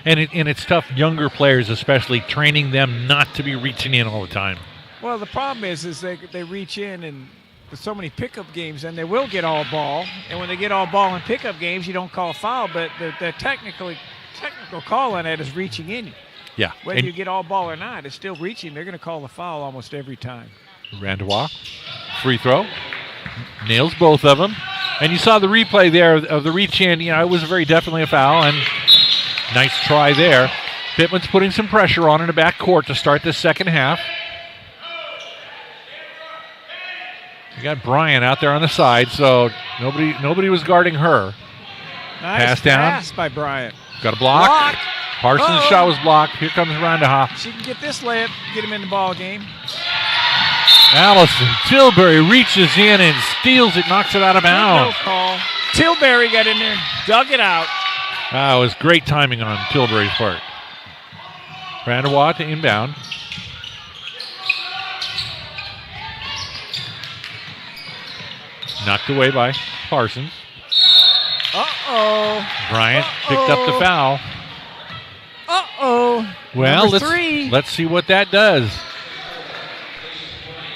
And it's tough, younger players especially, training them not to be reaching in all the time. Well, the problem is they reach in, and with so many pickup games, and they will get all ball. And when they get all ball in pickup games, you don't call a foul, but the technical call on that is reaching in. Yeah. Whether you get all ball or not, it's still reaching. They're going to call the foul almost every time. Randaha, free throw. Nails both of them. And you saw the replay there of the reach in. It was very definitely a foul, and nice try there. Pittman's putting some pressure on in the back court to start this second half. You got Bryant out there on the side, so nobody was guarding her. Nice pass by Bryant. Got a block. Blocked. Parsons' shot was blocked. Here comes Randaha. She can get this layup, get him in the ball game. Allison Tilbury reaches in and steals it, knocks it out of bounds. No call. Tilbury got in there, dug it out. It was great timing on Tilbury's part. Randaha to inbound. Knocked away by Parsons. Uh-oh. Bryant picked up the foul. Uh-oh. Well, Number 3. let's see what that does.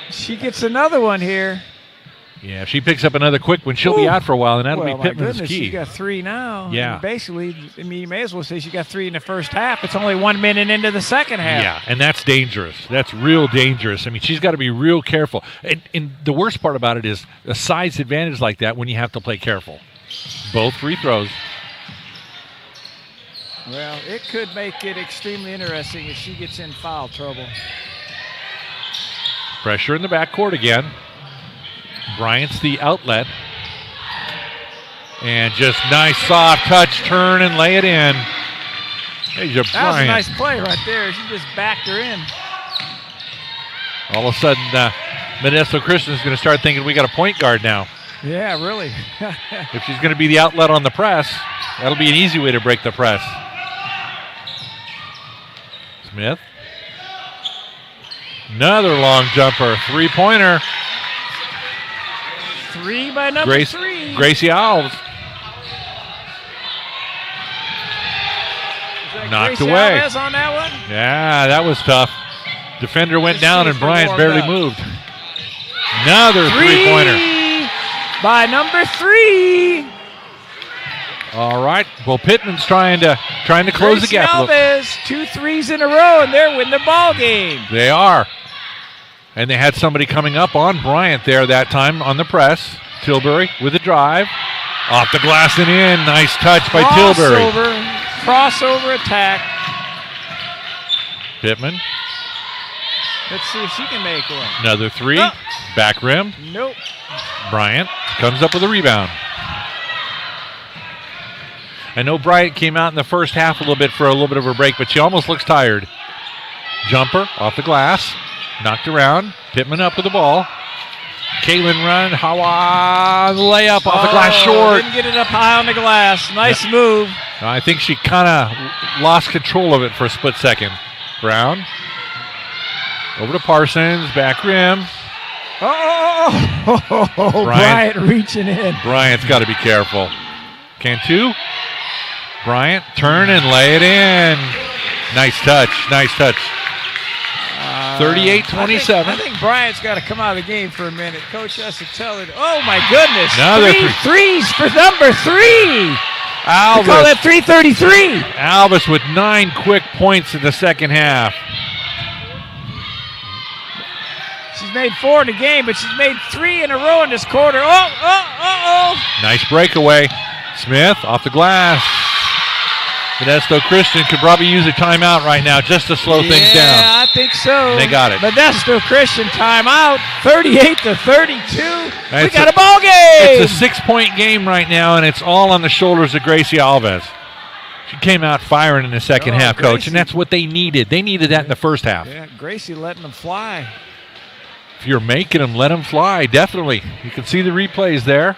She gets another one here. Yeah, if she picks up another quick one, she'll be out for a while, and that'll be my Pittman's goodness, key. She got 3 now. Yeah. And basically, you may as well say she got 3 in the first half. It's only 1 minute into the second half. Yeah, and that's dangerous. That's real dangerous. I mean, she's got to be real careful. And the worst part about it is a size advantage like that when you have to play careful. Both free throws. Well, it could make it extremely interesting if she gets in foul trouble. Pressure in the backcourt again. Bryant's the outlet. And just nice soft touch, turn, and lay it in. There's your That was a Bryant. nice play right there. She just backed her in. All of a sudden, Modesto Christian is going to start thinking we got a point guard now. Yeah, really. If she's going to be the outlet on the press, that'll be an easy way to break the press. Smith. Another long jumper. Three-pointer. 3 by number 3. Gracie Alves. Knocked Gracie away. Alves on that one? Yeah, that was tough. Defender went Let's down see and if we're Bryant warmed barely up. moved. Another 3 three-pointer. by number 3. All right. Well, Pittman's trying to close the Gracie gap. Alves, 2 threes in a row, and they're winning the ball game. They are. And they had somebody coming up on Bryant there that time on the press. Tilbury with a drive. Off the glass and in. Nice touch by Tilbury. Crossover attack. Pittman. Let's see if she can make one. Another 3. Oh. Back rim. Nope. Bryant comes up with a rebound. I know Bryant came out in the first half a little bit for a little bit of a break, but she almost looks tired. Jumper off the glass. Knocked around. Pittman up with the ball. Kaylin run. Hawa layup off the glass short. Didn't get it up high on the glass. Nice move. I think she kind of lost control of it for a split second. Brown. Over to Parsons. Back rim. Bryant reaching in. Bryant's got to be careful. Cantu. Bryant, turn and lay it in. Nice touch. 38-27. I think Bryant's got to come out of the game for a minute. Coach has to tell her. Oh, my goodness. Another threes for number 3. Albus. We call that 333. Albus with 9 quick points in the second half. She's made 4 in the game, but she's made 3 in a row in this quarter. Nice breakaway. Smith off the glass. Modesto Christian could probably use a timeout right now just to slow things down. Yeah, I think so. They got it. Modesto Christian timeout, 38-32. We got a ball game. It's a 6-point game right now, and it's all on the shoulders of Gracie Alves. She came out firing in the second half, Gracie. Coach, and that's what they needed. They needed that in the first half. Yeah, Gracie letting them fly. If you're making them, let them fly, definitely. You can see the replays there.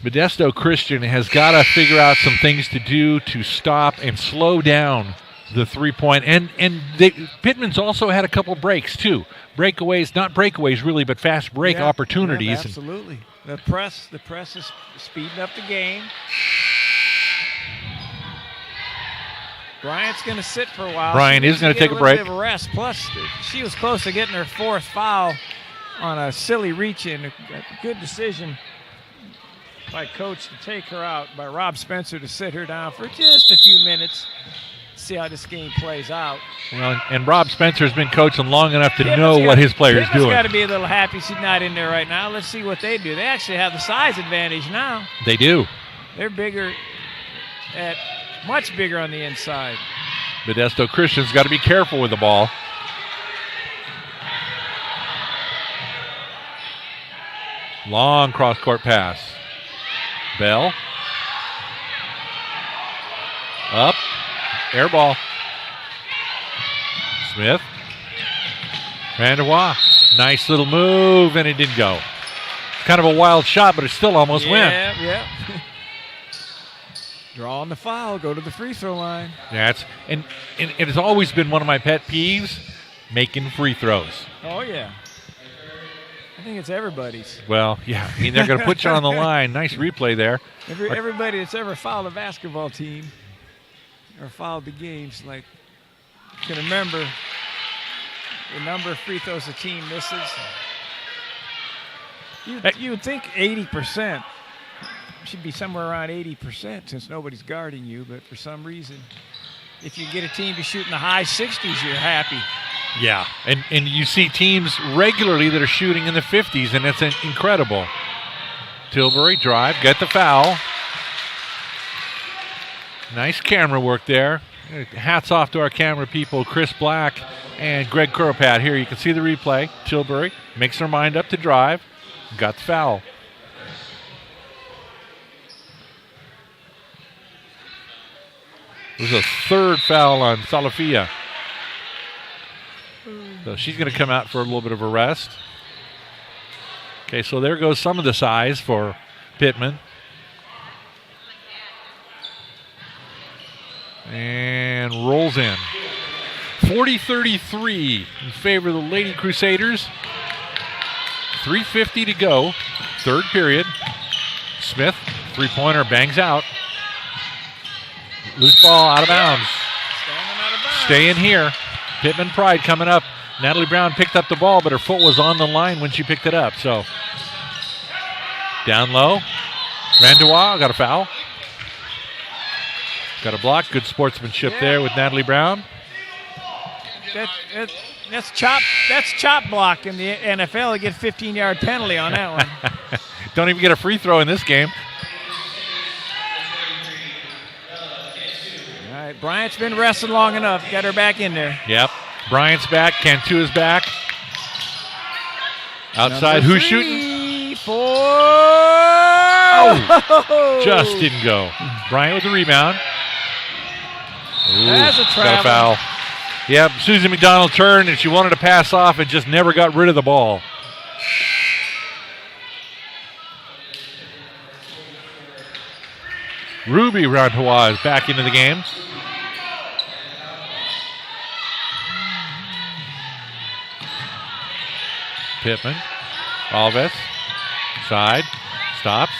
Modesto Christian has got to figure out some things to do to stop and slow down the three-point. And Pittman's also had a couple breaks, too. Breakaways, not breakaways really, but fast break opportunities. Yeah, absolutely. The press is speeding up the game. Bryant's going to sit for a while. Bryant is going to take a break. Bit of a rest. Plus, she was close to getting her 4th foul on a silly reach-in. A good decision by Coach to take her out, by Rob Spencer to sit her down for just a few minutes, see how this game plays out. Well, and Rob Spencer's been coaching long enough to know what his players doing. He's got to be a little happy she's not in there right now. Let's see what they do. They actually have the size advantage now. They do. They're bigger, much bigger on the inside. Modesto Christian's got to be careful with the ball. Long cross-court pass. Bell. Up. Air ball. Smith. Vanderwa. Nice little move, and it didn't go. It's kind of a wild shot, but it still almost went. Yeah. Draw on the foul. Go to the free throw line. Yeah, and it has always been one of my pet peeves, making free throws. Oh, yeah. I think it's everybody's. Well, yeah. I mean, they're going to put you on the line. Nice replay there. Everybody that's ever fouled a basketball team or fouled the games, like, can remember the number of free throws a team misses. You would think 80% should be somewhere around 80% since nobody's guarding you, but for some reason, if you get a team to shoot in the high 60s, you're happy. Yeah, and you see teams regularly that are shooting in the 50s, and it's incredible. Tilbury drive, get the foul. Nice camera work there. Hats off to our camera people, Chris Black and Greg Korupat. Here you can see the replay. Tilbury makes her mind up to drive. Got the foul. There's a 3rd foul on Salafia. So she's going to come out for a little bit of a rest. Okay, so there goes some of the size for Pittman. And rolls in. 40-33 in favor of the Lady Crusaders. 3:50 to go. 3rd period. Smith, three-pointer, bangs out. Loose ball out of bounds. Staying here. Pittman Pride coming up. Natalie Brown picked up the ball, but her foot was on the line when she picked it up. So down low. Randois got a foul. Got a block. Good sportsmanship there with Natalie Brown. That's chop block in the NFL. You get a 15-yard penalty on that one. Don't even get a free throw in this game. All right, Bryant's been wrestling long enough. Got her back in there. Yep. Bryant's back. Cantu is back. Outside, who's shooting? For Oh! Just didn't go. Bryant with the rebound. Ooh, That's a got a travel. foul. Yep, Susan McDonald turned and she wanted to pass off and just never got rid of the ball. Ruby Rantois is back into the game. Pitman. Alves. Side. Stops.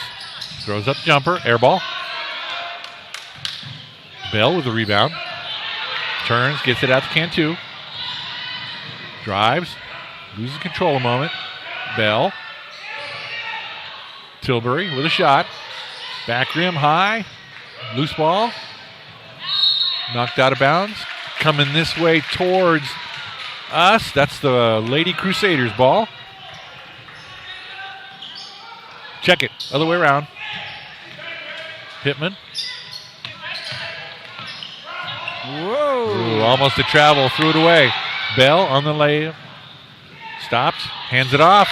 Throws up jumper. Air ball. Bell with the rebound. Turns. Gets it out to Cantu. Drives. Loses control a moment. Bell. Tilbury with a shot. Back rim high. Loose ball. Knocked out of bounds. Coming this way towards us. That's the Lady Crusaders ball. Check it. Other way around. Pitman. Whoa. Ooh, almost a travel. Threw it away. Bell on the layup. Stops. Hands it off.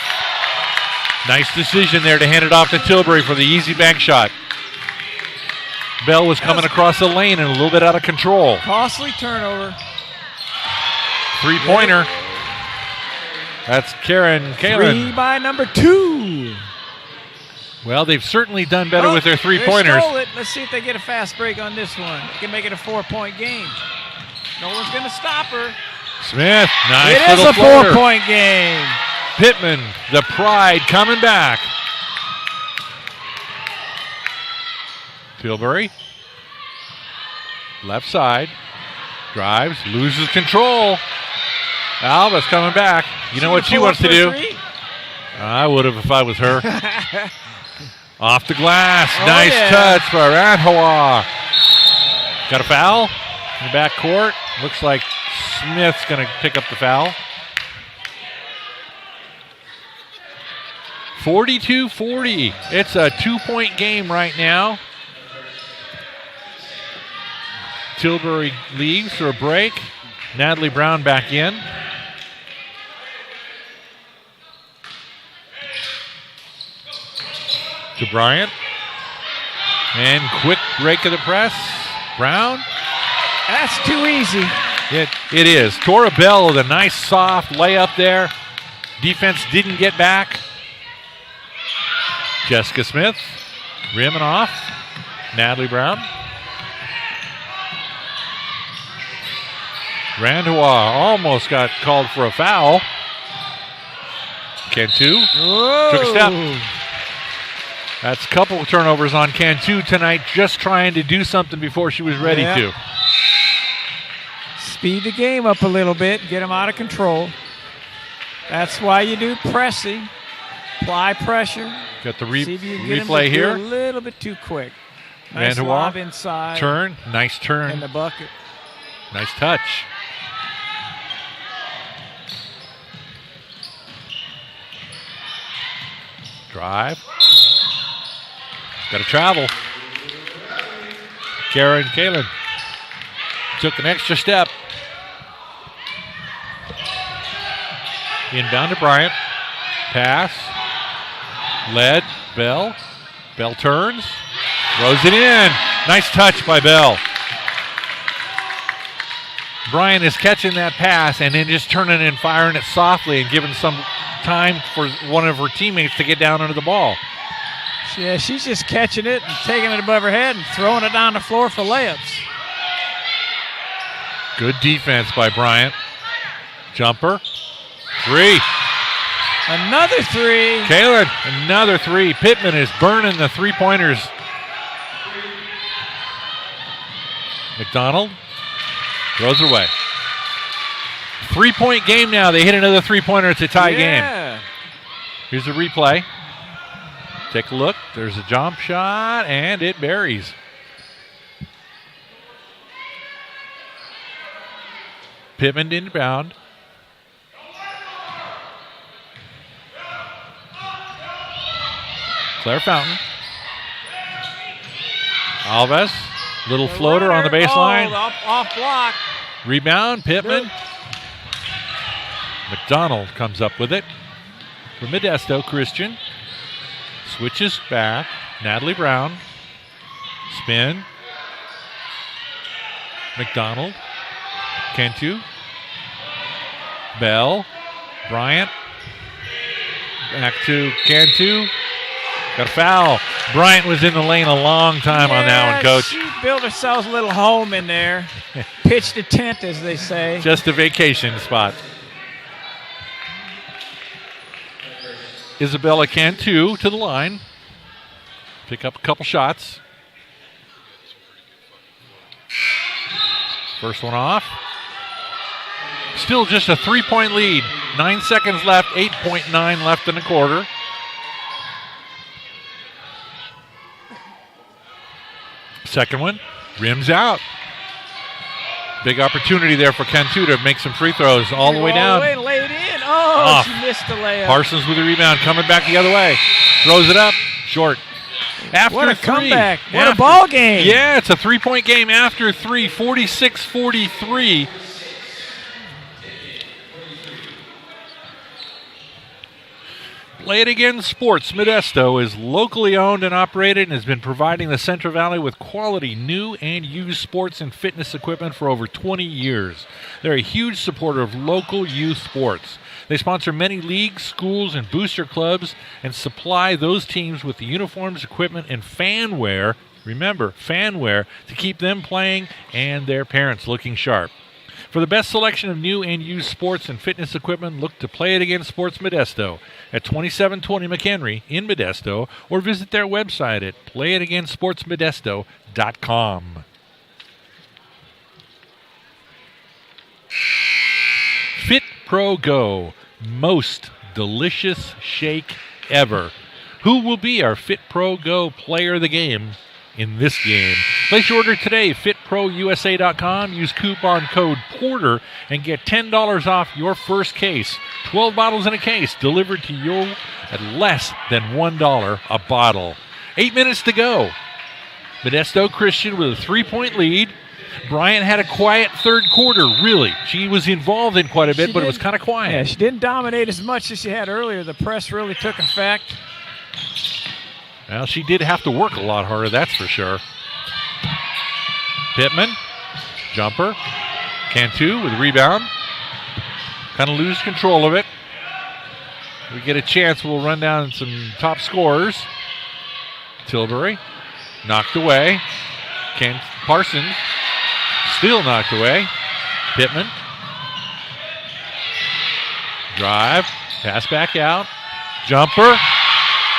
Nice decision there to hand it off to Tilbury for the easy bank shot. Bell was coming across the lane and a little bit out of control. Costly turnover. Three-pointer. That's Karen Kalin. 3 by number 2. Well, they've certainly done better with their They three-pointers. stole it. Let's see if they get a fast break on this one. They can make it a 4-point game. No one's going to stop her. Smith, nice It is little a floater. 4-point game. Pitman, the pride, coming back. Tilbury. Left side. Drives, loses control. Alves coming back. You know what she wants to do? I would have if I was her. Off the glass. Oh, Nice yeah. touch for Rantois. Got a foul in the back court. Looks like Smith's going to pick up the foul. 42-40. It's a 2-point game right now. Tilbury leaves for a break. Natalie Brown back in. To Bryant. And quick break of the press. Brown. That's too easy. It is. Tora Bell with a nice soft layup there. Defense didn't get back. Jessica Smith. Rimming off. Natalie Brown. Rantois almost got called for a foul. Cantu took a step. That's a couple of turnovers on Cantu tonight, just trying to do something before she was ready to. Speed the game up a little bit, get them out of control. That's why you do pressing. Apply pressure. Got the See if you can get them replay to do here. a little bit too quick. Nice Rantois. lob inside. Turn. Nice turn. In the bucket. Nice touch. Drive. Got to travel. Karen Kalin took an extra step. Inbound to Bryant. Pass. Led. Bell. Bell turns. Throws it in. Nice touch by Bell. Bryant is catching that pass and then just turning and firing it softly and giving some time for one of her teammates to get down under the ball. Yeah, she's just catching it and taking it above her head and throwing it down the floor for layups. Good defense by Bryant. Jumper. Three. Another three. Kalin, another three. Pitman is burning the three-pointers. McDonald throws it away. 3-point game now. They hit another three-pointer. It's a tie game. Here's a replay. Take a look. There's a jump shot, and it buries. Pitman inbound. Claire Fountain. Alves. Little floater on the baseline. Off block. Rebound. Pitman. McDonald comes up with it. For Modesto, Christian. Switches back. Natalie Brown. Spin. McDonald. Cantu. Bell. Bryant. Back to Cantu. Got a foul. Bryant was in the lane a long time on that one, Coach. She built herself a little home in there. Pitched a tent, as they say. Just a vacation spot. Isabella Cantu to the line. Pick up a couple shots. First one off. Still just a 3-point lead. 9 seconds left, 8.9 left in the quarter. Second one, rims out. Big opportunity there for Cantu to make some free throws all the way down. All the way laid in. Oh, Off. She missed the layup. Parsons with the rebound, coming back the other way. Throws it up, short. After what a three. comeback. What a ball game. Yeah, it's a 3-point game after three, 46-43. Play It Again Sports Modesto is locally owned and operated and has been providing the Central Valley with quality new and used sports and fitness equipment for over 20 years. They're a huge supporter of local youth sports. They sponsor many leagues, schools, and booster clubs and supply those teams with the uniforms, equipment, and fan wear. Remember, fan wear to keep them playing and their parents looking sharp. For the best selection of new and used sports and fitness equipment, look to Play It Again Sports Modesto at 2720 McHenry in Modesto, or visit their website at playitagainsportsmodesto.com. Fit Pro Go, most delicious shake ever. Who will be our Fit Pro Go player of the game in this game? Place your order today, fitprousa.com. Use coupon code PORTER and get $10 off your first case. 12 bottles in a case delivered to you at less than $1 a bottle. 8 minutes to go. Modesto Christian with a 3-point lead. Bryant had a quiet third quarter, really. She was involved in quite a bit, but it was kind of quiet. Yeah, she didn't dominate as much as she had earlier. The press really took effect. Well, she did have to work a lot harder, that's for sure. Pitman, jumper. Cantu with rebound. Kind of lose control of it. We get a chance, we'll run down some top scorers. Tilbury, knocked away. Parsons, still knocked away. Pitman. Drive, pass back out. Jumper.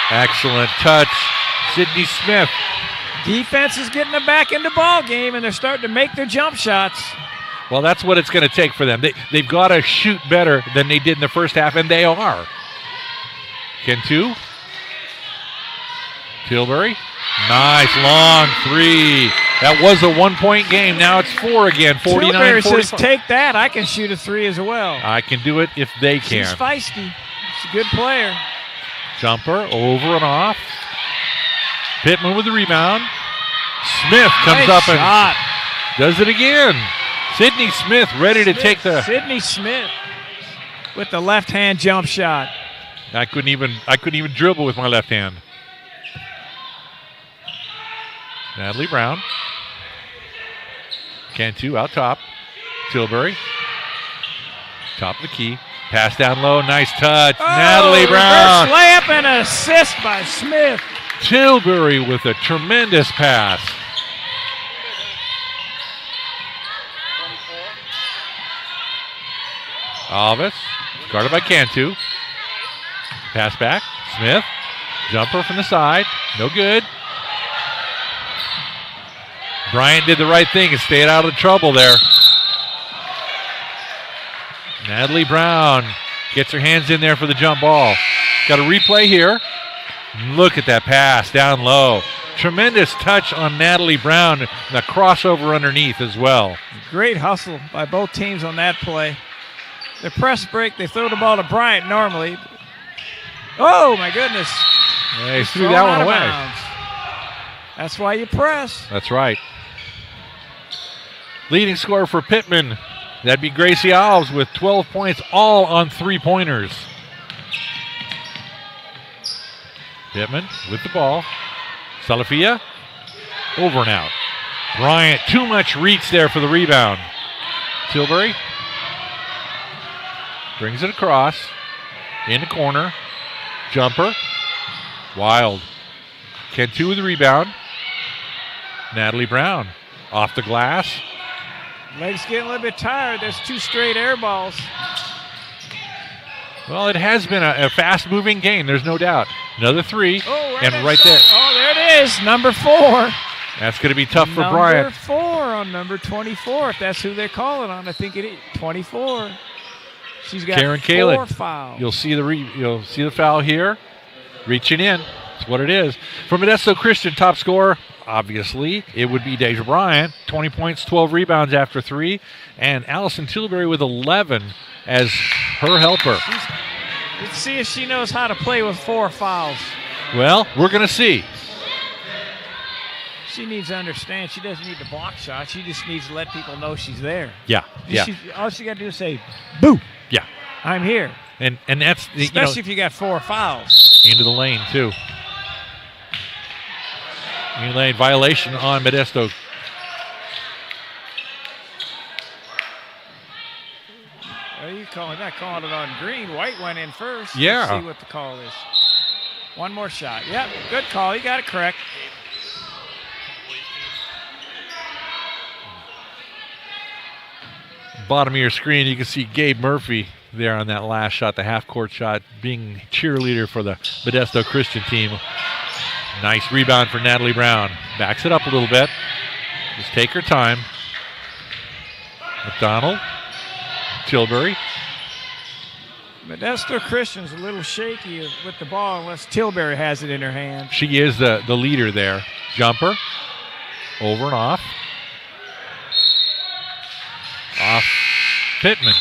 Excellent touch. Sydney Smith. Defense is getting them back in the ball game, and they're starting to make their jump shots. Well, that's what it's going to take for them. They've got to shoot better than they did in the first half, and they are. Cantu. Tilbury. Nice long three. That was a 1-point game. Now it's 4 again. 49-45. Tilbury says, take that. I can shoot a 3 as well. I can do it if they can. She's feisty. She's a good player. Jumper over and off. Pitman with the rebound. Smith comes up and does it again. Sydney Smith ready to take the. Sydney Smith with the left-hand jump shot. I couldn't even dribble with my left hand. Natalie Brown. Cantu out top. Tilbury. Top of the key. Pass down low. Nice touch. Natalie Brown. Reverse layup and assist by Smith. Tilbury with a tremendous pass. Alvis. Guarded by Cantu. Pass back. Smith. Jumper from the side. No good. Bryant did the right thing and stayed out of trouble there. Natalie Brown gets her hands in there for the jump ball. Got a replay here. Look at that pass down low. Tremendous touch on Natalie Brown. And the crossover underneath as well. Great hustle by both teams on that play. Their press break, they throw the ball to Bryant normally. Oh, my goodness. They threw that one away. That's why you press. That's right. Leading scorer for Pitman. That'd be Gracie Alves with 12 points, all on 3-pointers. Pitman with the ball. Salafia, over and out. Bryant, too much reach there for the rebound. Tilbury brings it across, in the corner, jumper, Wild. Cantu with the rebound. Natalie Brown off the glass. Legs getting a little bit tired. There's 2 straight air balls. Well, it has been a fast-moving game, there's no doubt. Another 3, and right there. Oh, there it is, number 4. That's going to be tough for Number Bryant. Number 4 on number 24, if that's who they're calling on. I think it is 24. She's got Karen 4 Kalin. fouls. You'll see the foul here. Reaching in. That's what it is. For Modesto Christian, top scorer, obviously, it would be Deja Bryant. 20 points, 12 rebounds after 3. And Allison Tilbury with 11 as her helper. Let's see if she knows how to play with 4 fouls. Well, we're going to see. She needs to understand she doesn't need to block shots. She just needs to let people know she's there. Yeah. All she got to do is say, boo. Yeah. I'm here. And that's especially if you got 4 fouls. Into the lane, too. Into the lane, violation on Modesto. Well, you not calling it on green. White went in first. Yeah. Let's see what the call is. One more shot. Yep, good call. You got it correct. Bottom of your screen, you can see Gabe Murphy there on that last shot, the half-court shot, being cheerleader for the Modesto Christian team. Nice rebound for Natalie Brown. Backs it up a little bit. Just take her time. McDonald. Tilbury. Modesto Christian's a little shaky with the ball unless Tilbury has it in her hand. She is the leader there. Jumper. Over and off. Off Pitman.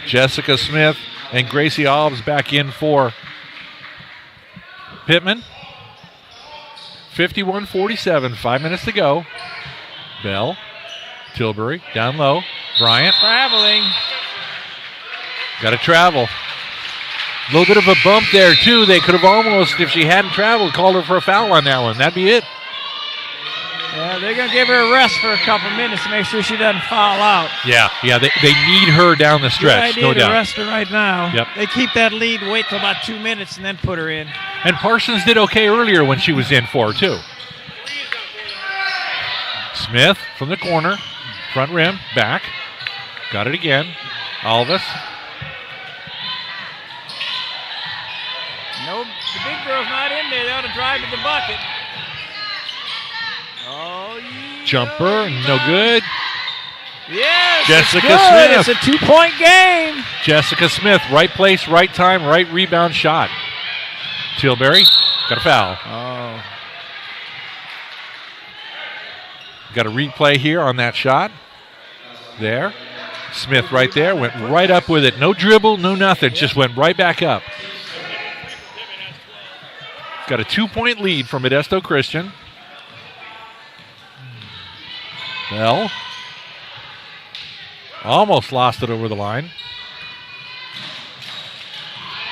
Jessica Smith and Gracie Alves back in for Pitman. 51-47, 5 minutes to go. Bell, Tilbury, down low. Bryant. Traveling. Got to travel. A little bit of a bump there, too. They could have almost, if she hadn't traveled, called her for a foul on that one. That'd be it. Yeah, they're going to give her a rest for a couple minutes to make sure she doesn't foul out. Yeah, they need her down the stretch, no doubt. To rest her right now. Yep. They keep that lead, wait till about 2 minutes, and then put her in. And Parsons did okay earlier when she was in for, too. Smith from the corner, front rim, back. Got it again. Alves. No, the big girl's not in there. They ought to drive to the bucket. Oh, yeah. Jumper, no good. Yes, Jessica it's Smith. It's a 2-point game. Jessica Smith, right place, right time, right rebound shot. Tilbury, got a foul. Oh. Got a replay here on that shot. There. Smith right there, went right up with it. No dribble, no nothing, just went right back up. Got a 2-point lead for Modesto Christian. Well, almost lost it over the line.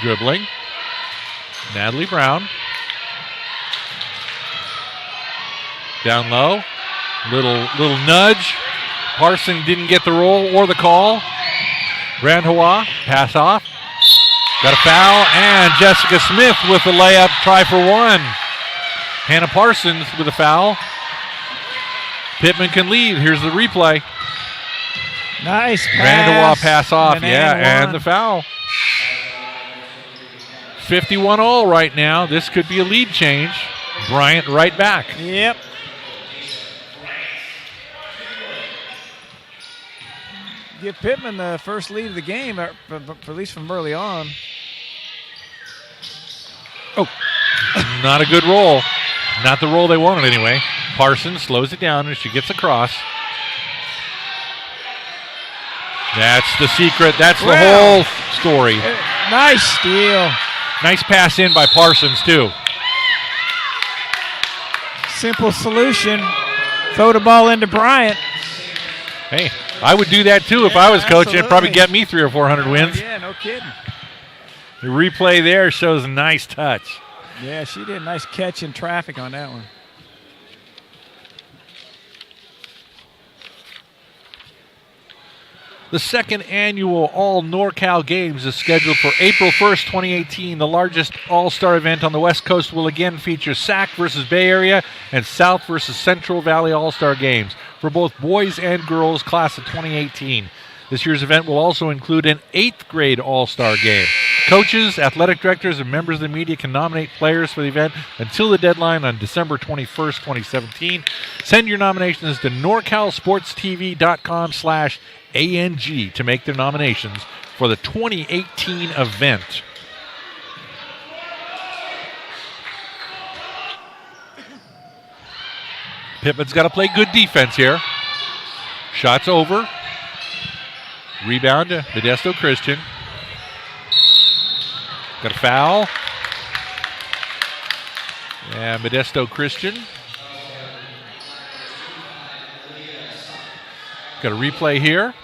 Dribbling. Natalie Brown. Down low. Little nudge. Parson didn't get the roll or the call. Randhawa, pass off. Got a foul, and Jessica Smith with the layup, try for one. Hannah Parsons with a foul. Pittman can lead. Here's the replay. Nice pass. Randhawa pass off, and one. the foul. 51 all right now. This could be a lead change. Bryant right back. Yep. Give Pittman the first lead of the game, at least from early on. Oh, not a good roll. Not the roll they wanted anyway. Parsons slows it down and she gets across. That's the secret. That's the whole story. Nice steal. Nice pass in by Parsons, too. Simple solution. Throw the ball into Bryant. Hey, I would do that, too, if I was coaching. It'd probably get me 300 or 400 wins. Yeah, no kidding. The replay there shows a nice touch. Yeah, she did a nice catch in traffic on that one. The second annual All NorCal Games is scheduled for April 1st, 2018. The largest All-Star event on the West Coast will again feature SAC versus Bay Area and South versus Central Valley All-Star Games for both boys and girls class of 2018. This year's event will also include an 8th grade All-Star game. Coaches, athletic directors, and members of the media can nominate players for the event until the deadline on December 21st, 2017. Send your nominations to NorCalSportsTV.com/ANG to make their nominations for the 2018 event. Pitman's got to play good defense here. Shots over. Rebound to Modesto Christian. Got a foul. Yeah, Modesto Christian. Got a replay here.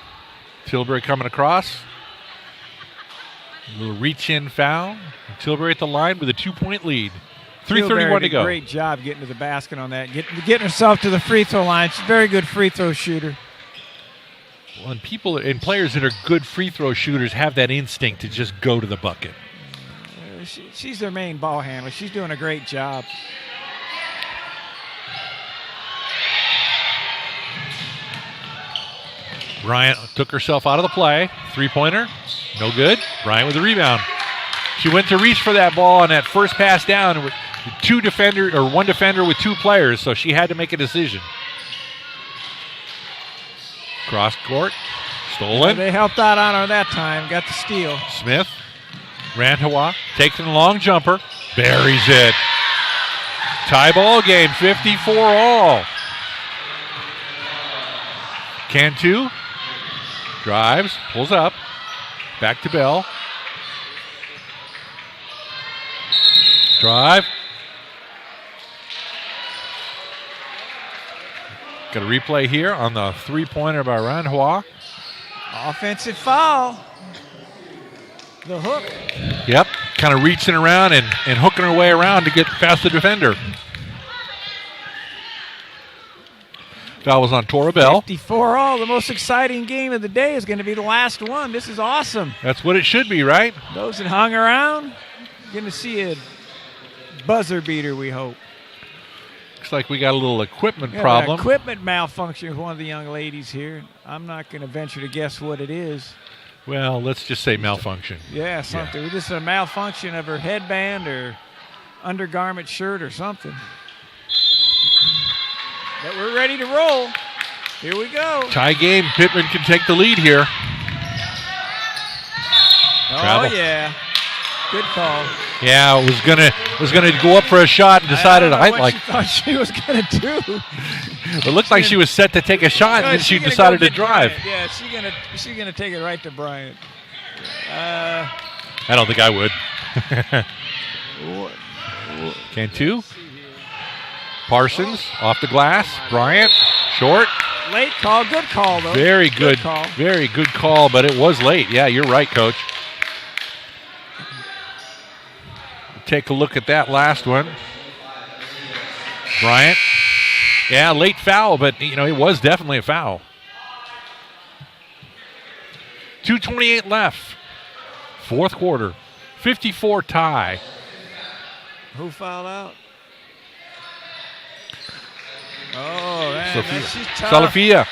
Tilbury coming across. A little reach-in foul. Tilbury at the line with a 2-point lead. 3:31 to go. Great job getting to the basket on that. Getting herself to the free throw line. She's a very good free throw shooter. Well, and people and players that are good free throw shooters have that instinct to just go to the bucket. She's their main ball handler. She's doing a great job. Bryant took herself out of the play. Three-pointer, no good. Bryant with the rebound. She went to reach for that ball on that first pass down with one defender with 2 players, so she had to make a decision. Cross court, stolen. Yeah, they helped out on her that time. Got the steal. Smith, Rantawa takes a long jumper, buries it. Tie ball game, 54 all. Cantu drives, pulls up, back to Bell. Drive. Got a replay here on the three-pointer by Ranhua. Offensive foul. The hook. Yep, kind of reaching around and hooking her way around to get past the defender. Foul was on Tora Bell. 54 all. The most exciting game of the day is going to be the last one. This is awesome. That's what it should be, right? Those that hung around, going to see a buzzer beater, we hope. Looks like we got a little equipment problem. Equipment malfunction with one of the young ladies here. I'm not going to venture to guess what it is. Well, let's just say malfunction. Yeah, something. Yeah. This is a malfunction of her headband or undergarment shirt or something. But we're ready to roll. Here we go. Tie game. Pitman can take the lead here. Oh, Travel. Yeah. Good call. Yeah, was gonna go up for a shot and decided I thought she was gonna do. It looked like she was set to take a shot, and then she decided to drive. Bryant. Yeah, she's gonna take it right to Bryant. I don't think I would. Cantu. Parsons off the glass. Bryant short. Late call. Good call though. Very good call. Very good call, but it was late. Yeah, you're right, Coach. Take a look at that last one. Bryant. Yeah, late foul, but it was definitely a foul. 2:28 left. Fourth quarter. 54 tie. Who fouled out? Oh, man, she's tough. Salafia.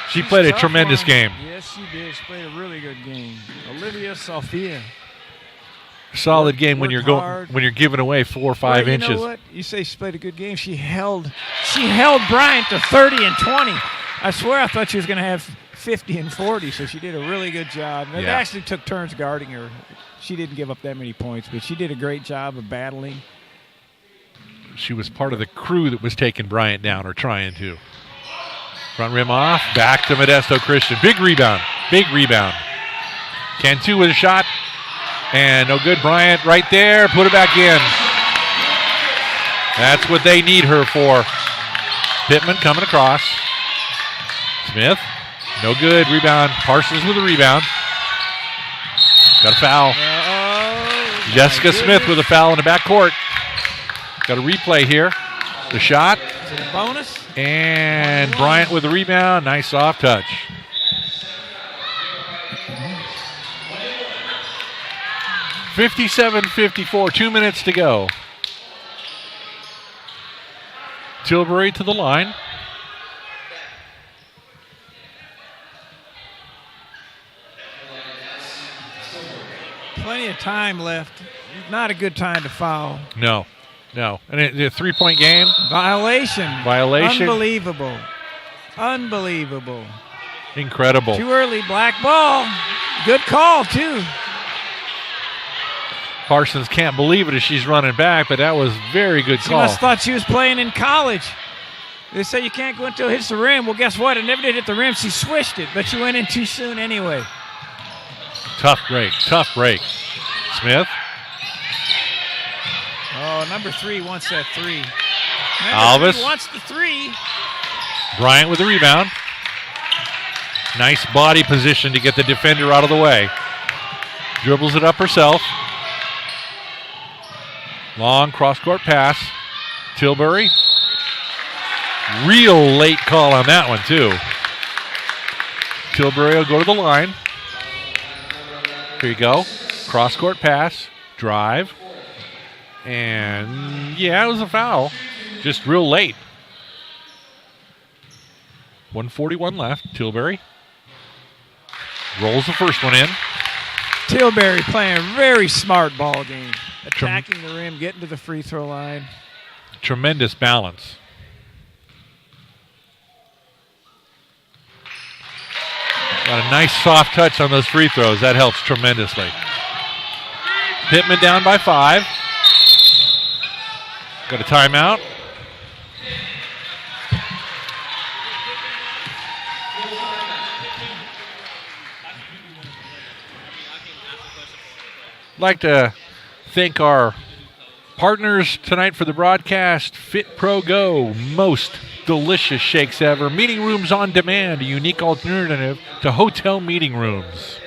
She played a tremendous game. Yes, she did. She played a really good game. Olivia Salafia. Solid game when you're giving away 4 or 5 inches. You know what? You say she played a good game. She held Bryant to 30 and 20. I swear I thought she was going to have 50 and 40, so she did a really good job. They actually took turns guarding her. She didn't give up that many points, but she did a great job of battling. She was part of the crew that was taking Bryant down, or trying to. Front rim off, back to Modesto Christian. Big rebound. Cantu with a shot. And no good. Bryant right there. Put it back in. That's what they need her for. Pitman coming across. Smith. No good. Rebound. Parsons with a rebound. Got a foul. Jessica Smith with a foul in the backcourt. Got a replay here. The shot. Is it a bonus? And Bryant with the rebound. Nice soft touch. (57-54). 2 minutes to go. Tilbury to the line. Plenty of time left. Not a good time to foul. No. And a 3-point game. Violation. Unbelievable. Incredible. Too early, black ball. Good call, too. Parsons can't believe it as she's running back, but that was very good She call. must have thought she was playing in college. They say you can't go until it hits the rim. Well, guess what? It never did hit the rim. She swished it, but she went in too soon anyway. Tough break. Smith. Oh, number 3 wants that 3. Alvis 3 wants the 3. Bryant with the rebound. Nice body position to get the defender out of the way. Dribbles it up herself. Long cross-court pass. Tilbury. Real late call on that one, too. Tilbury will go to the line. Here you go. Cross-court pass. Drive. And, yeah, it was a foul. Just real late. 1:41 left. Tilbury rolls the first one in. Tilbury playing a very smart ball game. Attacking the rim, getting to the free throw line. Tremendous balance. Got a nice soft touch on those free throws. That helps tremendously. Pitman down by 5. Got a timeout. Like to thank our partners tonight for the broadcast. Fit Pro Go, most delicious shakes ever. Meeting rooms on demand, a unique alternative to hotel meeting rooms.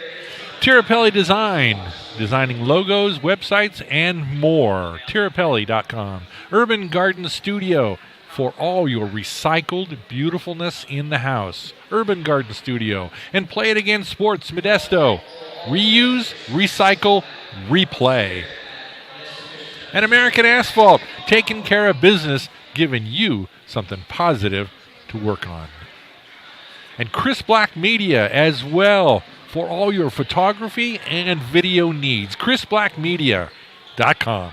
Tirapelli Design, designing logos, websites, and more. Tirapelli.com. Urban Garden Studio, for all your recycled beautifulness in the house. Urban Garden Studio. And Play It Again Sports, Modesto. Reuse, recycle, replay. And American Asphalt, taking care of business, giving you something positive to work on. And Chris Black Media as well, for all your photography and video needs. ChrisBlackMedia.com.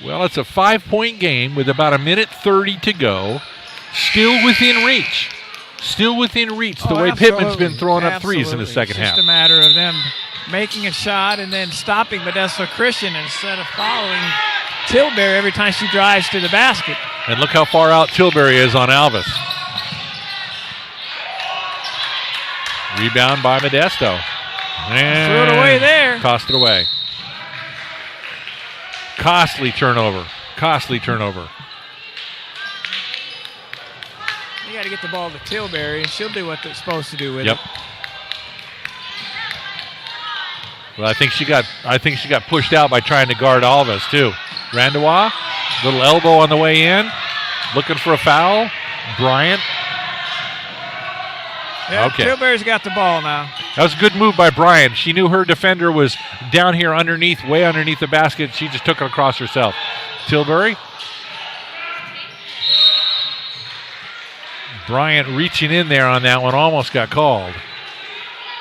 Well, it's a 5-point game with about 1:30 to go. Still within reach. The way Pittman's been throwing up threes in the second half. It's just a matter of them making a shot and then stopping Modesto Christian instead of following Tilbury every time she drives to the basket. And look how far out Tilbury is on Alvis. Rebound by Modesto. And threw it away there. Tossed it away. Costly turnover. You got to get the ball to Tilbury, and she'll do what they're supposed to do with it. Well, I think she got pushed out by trying to guard Alvis too. Randawa, little elbow on the way in, looking for a foul. Bryant. Yeah, okay. Tilbury's got the ball now. That was a good move by Bryant. She knew her defender was down here underneath, way underneath the basket. She just took it across herself. Tilbury. Bryant reaching in there on that one, almost got called.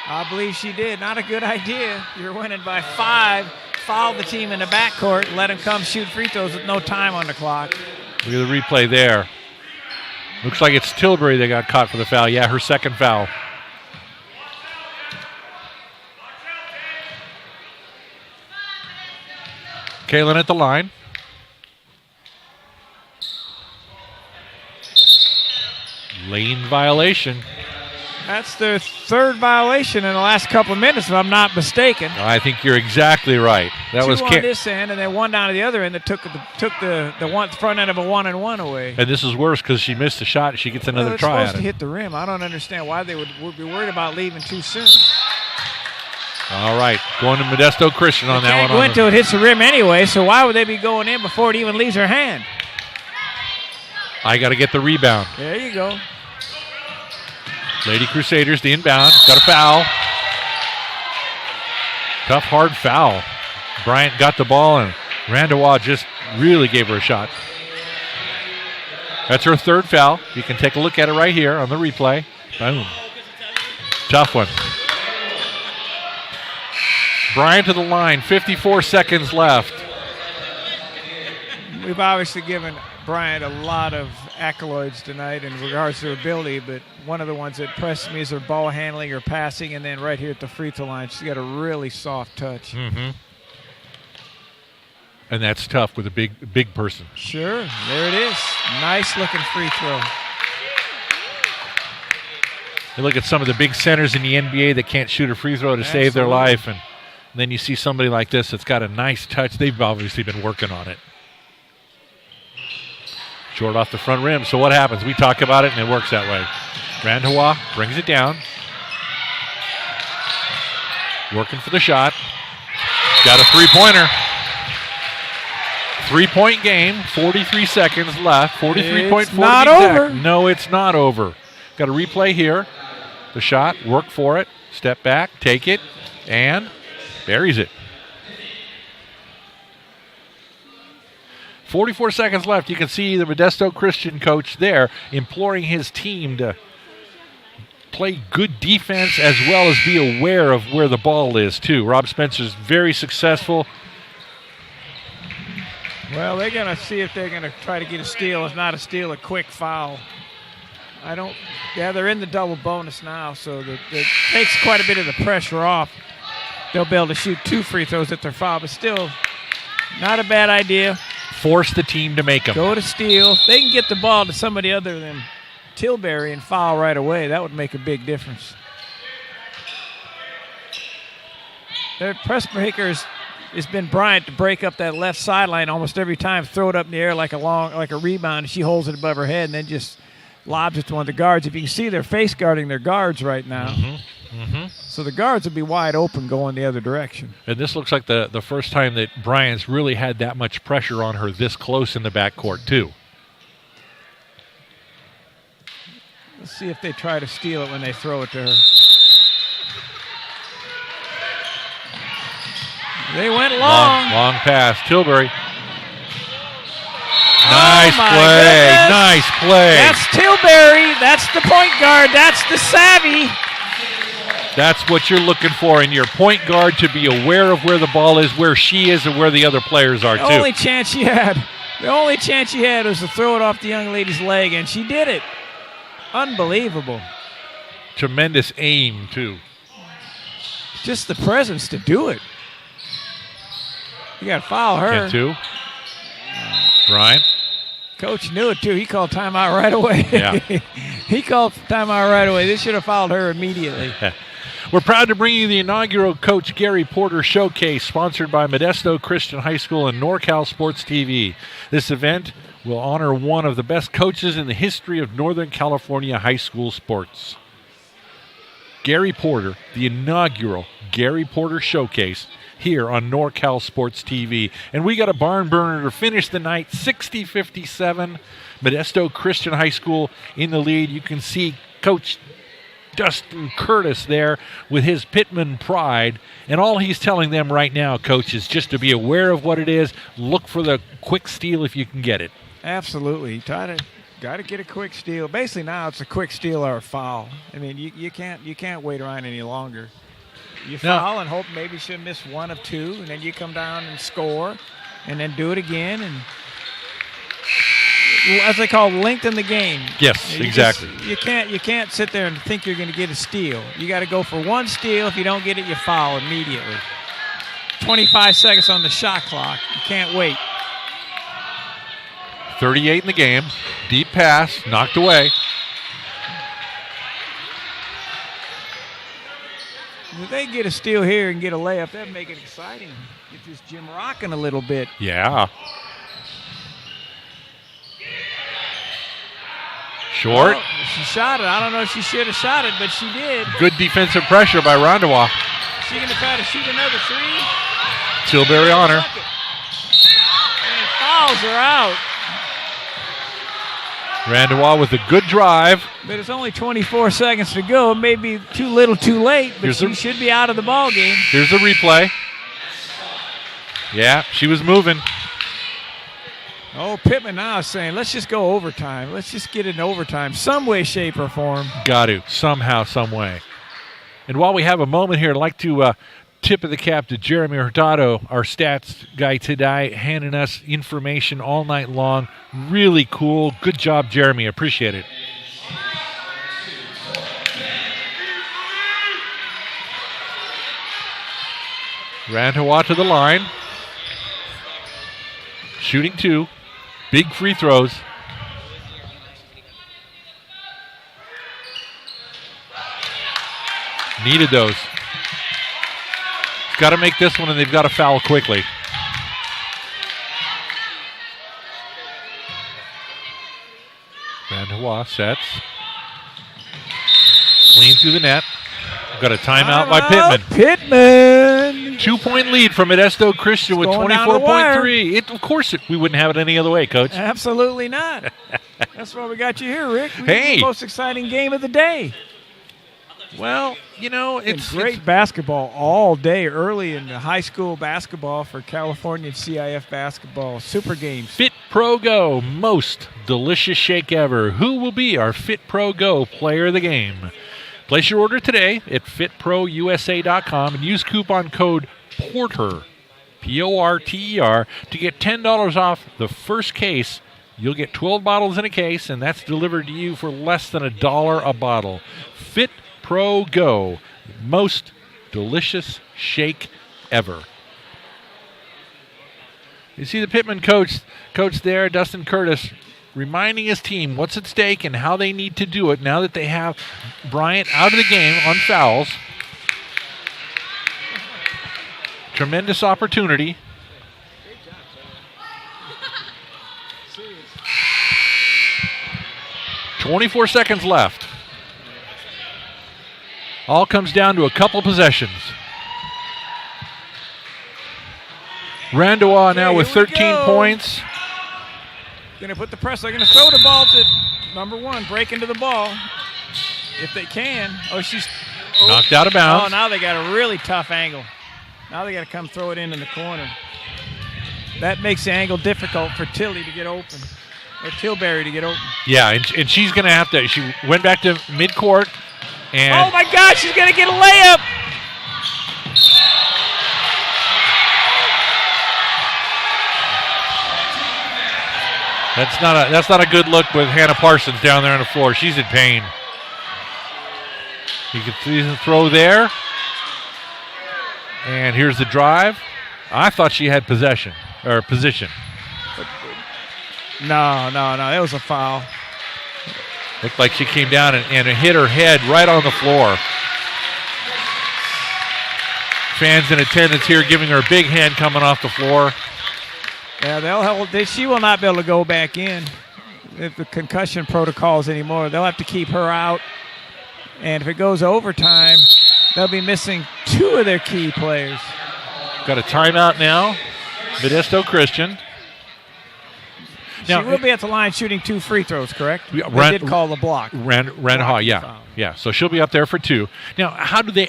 I believe she did. Not a good idea. You're winning by 5. Foul the team in the backcourt. Let them come shoot free throws with no time on the clock. Look at the replay there. Looks like it's Tilbury that got caught for the foul. Yeah, her second foul. Kaylin at the line. Lane violation. That's their third violation in the last couple of minutes, if I'm not mistaken. I think you're exactly right. That Two was on this end, and then one down to the other end that took the one front end of a 1-and-1 away. And this is worse because she missed a shot. She gets another try It's supposed at to it. hit the rim. I don't understand why they would be worried about leaving too soon. All right, going to Modesto Christian on that Can't one. go until it hits the rim anyway, so why would they be going in before it even leaves her hand? I got to get the rebound. There you go. Lady Crusaders, the inbound. Got a foul. Tough, hard foul. Bryant got the ball, and Randawa just really gave her a shot. That's her third foul. You can take a look at it right here on the replay. Boom. Tough one. Bryant to the line, 54 seconds left. We've obviously given Bryant a lot of accolades tonight in regards to her ability, but one of the ones that impressed me is her ball handling, her passing, and then right here at the free throw line, she's got a really soft touch. Mm-hmm. And that's tough with a big person. Sure, there it is. Nice looking free throw. You look at some of the big centers in the NBA that can't shoot a free throw to save their life, and then you see somebody like this that's got a nice touch. They've obviously been working on it. Short off the front rim. So what happens? We talk about it, and it works that way. Randawa brings it down. Working for the shot. Got a three-pointer. 3-point game. 43 seconds left. 43.4 It's not over. No, it's not over. Got a replay here. The shot. Work for it. Step back. Take it. And buries it. 44 seconds left. You can see the Modesto Christian coach there imploring his team to play good defense as well as be aware of where the ball is, too. Rob Spencer's very successful. Well, they're going to see if they're going to try to get a steal. If not a steal, a quick foul. They're in the double bonus now, so it takes quite a bit of the pressure off. They'll be able to shoot 2 free throws at their foul, but still not a bad idea. Force the team to make them. Go to steal. If they can get the ball to somebody other than Tilbury and foul right away, that would make a big difference. Their press breakers has been Bryant to break up that left sideline almost every time, throw it up in the air like a rebound, and she holds it above her head and then just lobs it to one of the guards. If you can see, they're face guarding their guards right now. So the guards will be wide open going the other direction. And this looks like the first time that Bryant's really had that much pressure on her this close in the backcourt, too. Let's see if they try to steal it when they throw it to her. They went long. Long pass. Tilbury. Oh Nice play. Goodness. Nice play. That's Tilbury. That's the point guard. That's the savvy. That's what you're looking for in your point guard, to be aware of where the ball is, where she is, and where the other players are, The too. only chance she had was to throw it off the young lady's leg, and she did it. Unbelievable. Tremendous aim, too. Just the presence to do it. You got to foul her. Get 2. Bryant. Coach knew it, too. He called timeout right away. Yeah. He called timeout right away. They should have fouled her immediately. We're proud to bring you the inaugural Coach Gary Porter Showcase, sponsored by Modesto Christian High School and NorCal Sports TV. This event will honor one of the best coaches in the history of Northern California high school sports. Gary Porter, the inaugural Gary Porter Showcase, here on NorCal Sports TV. And we got a barn burner to finish the night, 60-57. Modesto Christian High School in the lead. You can see Coach Dustin Curtis there with his Pitman pride. And all he's telling them right now, Coach, is just to be aware of what it is. Look for the quick steal if you can get it. Absolutely. Got to get a quick steal. Basically now it's a quick steal or a foul. I mean, you can't wait around any longer. You foul and hope maybe she'll miss 1 of 2, and then you come down and score, and then do it again, and as they call, lengthen the game. Yes, exactly. You can't sit there and think you're going to get a steal. You got to go for 1 steal. If you don't get it, you foul immediately. 25 seconds on the shot clock. You can't wait. 38 in the game. Deep pass, knocked away. If they get a steal here and get a layup, that'd make it exciting. Get this gym rocking a little bit. Yeah. Short. Oh, she shot it. I don't know if she should have shot it, but she did. Good defensive pressure by Rondewa. She going to try to shoot another three? Tilbury on her. And fouls her out. Rondewa with a good drive. But it's only 24 seconds to go. It may be too little too late, but she should be out of the ball game. Here's the replay. Yeah, she was moving. Oh, Pitman now is saying, let's just go overtime. Let's just get it in overtime, some way, shape, or form. Got to, somehow, some way. And while we have a moment here, I'd like to tip of the cap to Jeremy Hurtado, our stats guy today, handing us information all night long. Really cool. Good job, Jeremy. Appreciate it. Rondewa to the line. Shooting 2. Big free throws. Needed those. Got to make this one, and they've got to foul quickly. Rondewa sets. Clean through the net. Got a timeout by Pitman. Pitman. 2-point lead from Modesto Christian with 24.3. Of course, we wouldn't have it any other way, Coach. Absolutely not. That's why we got you here, Rick. Hey. The most exciting game of the day. Well, you know, it's great basketball all day early in the high school basketball for California CIF basketball. Super games. Fit Pro Go, most delicious shake ever. Who will be our Fit Pro Go player of the game? Place your order today at fitprousa.com and use coupon code PORTER, P-O-R-T-E-R, to get $10 off the first case. You'll get 12 bottles in a case, and that's delivered to you for less than $1 a bottle. Fit Pro Go, most delicious shake ever. You see the Pitman coach there, Dustin Curtis, reminding his team what's at stake and how they need to do it now that they have Bryant out of the game on fouls. Tremendous opportunity. .24 seconds left. All comes down to a couple possessions. Rondewa now with 13 points. Going to put the press. They're going to throw the ball to number 1. Break into the ball if they can. Oh, she's knocked out of bounds. Oh, now they got a really tough angle. Now they got to come throw it in the corner. That makes the angle difficult for Tilly to get open, or Tilbury to get open. Yeah, and she's going to have to. She went back to midcourt. And oh my gosh, she's going to get a layup. That's not a good look with Hannah Parsons down there on the floor. She's in pain. You can see the throw there. And here's the drive. I thought she had position. No, it was a foul. Looked like she came down and hit her head right on the floor. Fans in attendance here giving her a big hand coming off the floor. Yeah, she will not be able to go back in if the concussion protocols anymore. They'll have to keep her out. And if it goes overtime, they'll be missing 2 of their key players. Got a timeout now. Modesto Christian. Now, she will be at the line shooting 2 free throws, correct? They did call the block. Rondewa, yeah. So she'll be up there for 2. Now, how do they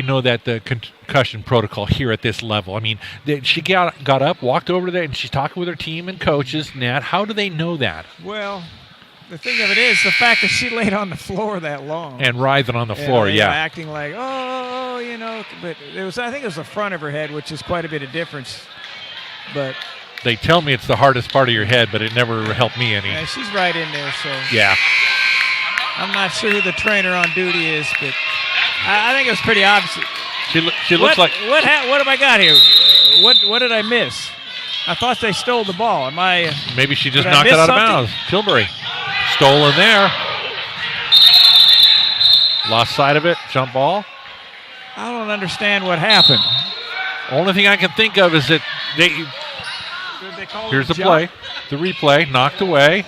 know that the concussion protocol here at this level? I mean, she got up, walked over there, and she's talking with her team and coaches. Nat, how do they know that? Well, the thing of it is the fact that she laid on the floor that long and writhing on the floor, acting like but I think it was the front of her head, which is quite a bit of difference, but. They tell me it's the hardest part of your head, but it never helped me any. Yeah, she's right in there, so. Yeah. I'm not sure who the trainer on duty is, but I think it was pretty obvious. She looks like. What have I got here? What did I miss? I thought they stole the ball. Maybe she just knocked it out of bounds. Tilbury. Stolen there. Lost sight of it. Jump ball. I don't understand what happened. Only thing I can think of is that here's the play. The replay, knocked away.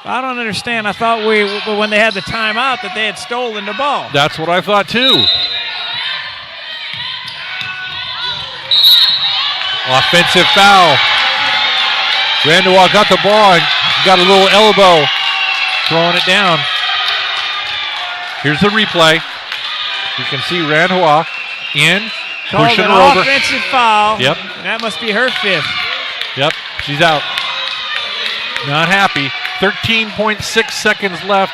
I don't understand. I thought when they had the timeout that they had stolen the ball. That's what I thought too. Offensive foul. Randall got the ball and got a little elbow, throwing it down. Here's the replay. You can see Randall in, pushing her over. Offensive foul. Yep. That must be her 5th. Yep, she's out. Not happy. 13.6 seconds left.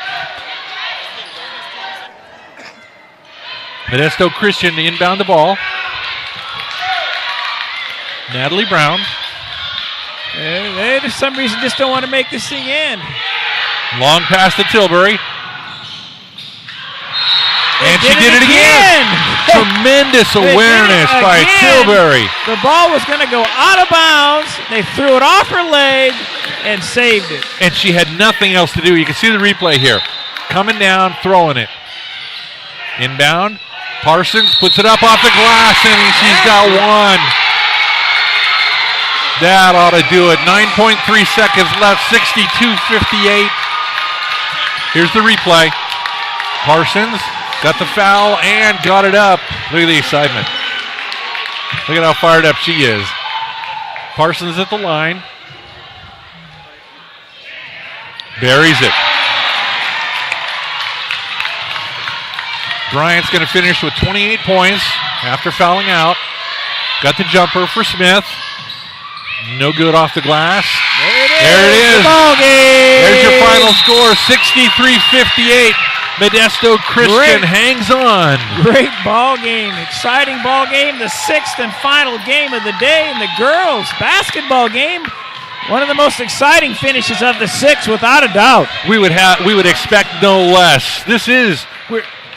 Modesto Christian to inbound the ball. Natalie Brown. They, for some reason, just don't want to make this thing end. Long pass to Tilbury. And she did it again. Tremendous awareness by Tilbury. The ball was going to go out of bounds. They threw it off her leg and saved it. And she had nothing else to do. You can see the replay here. Coming down, throwing it. Inbound. Parsons puts it up off the glass, and she's got one. That ought to do it. 9.3 seconds left, 62-58. Here's the replay. Parsons got the foul and got it up. Look at the excitement. Look at how fired up she is. Parsons at the line. Buries it. Bryant's going to finish with 28 points after fouling out. Got the jumper for Smith. No good off the glass. There it is. Ball game. There's your final score, 63-58. Modesto Christian hangs on. Great ball game. Exciting ball game. The 6th and final game of the day in the girls' basketball game. One of the most exciting finishes of the 6th, without a doubt. We would expect no less.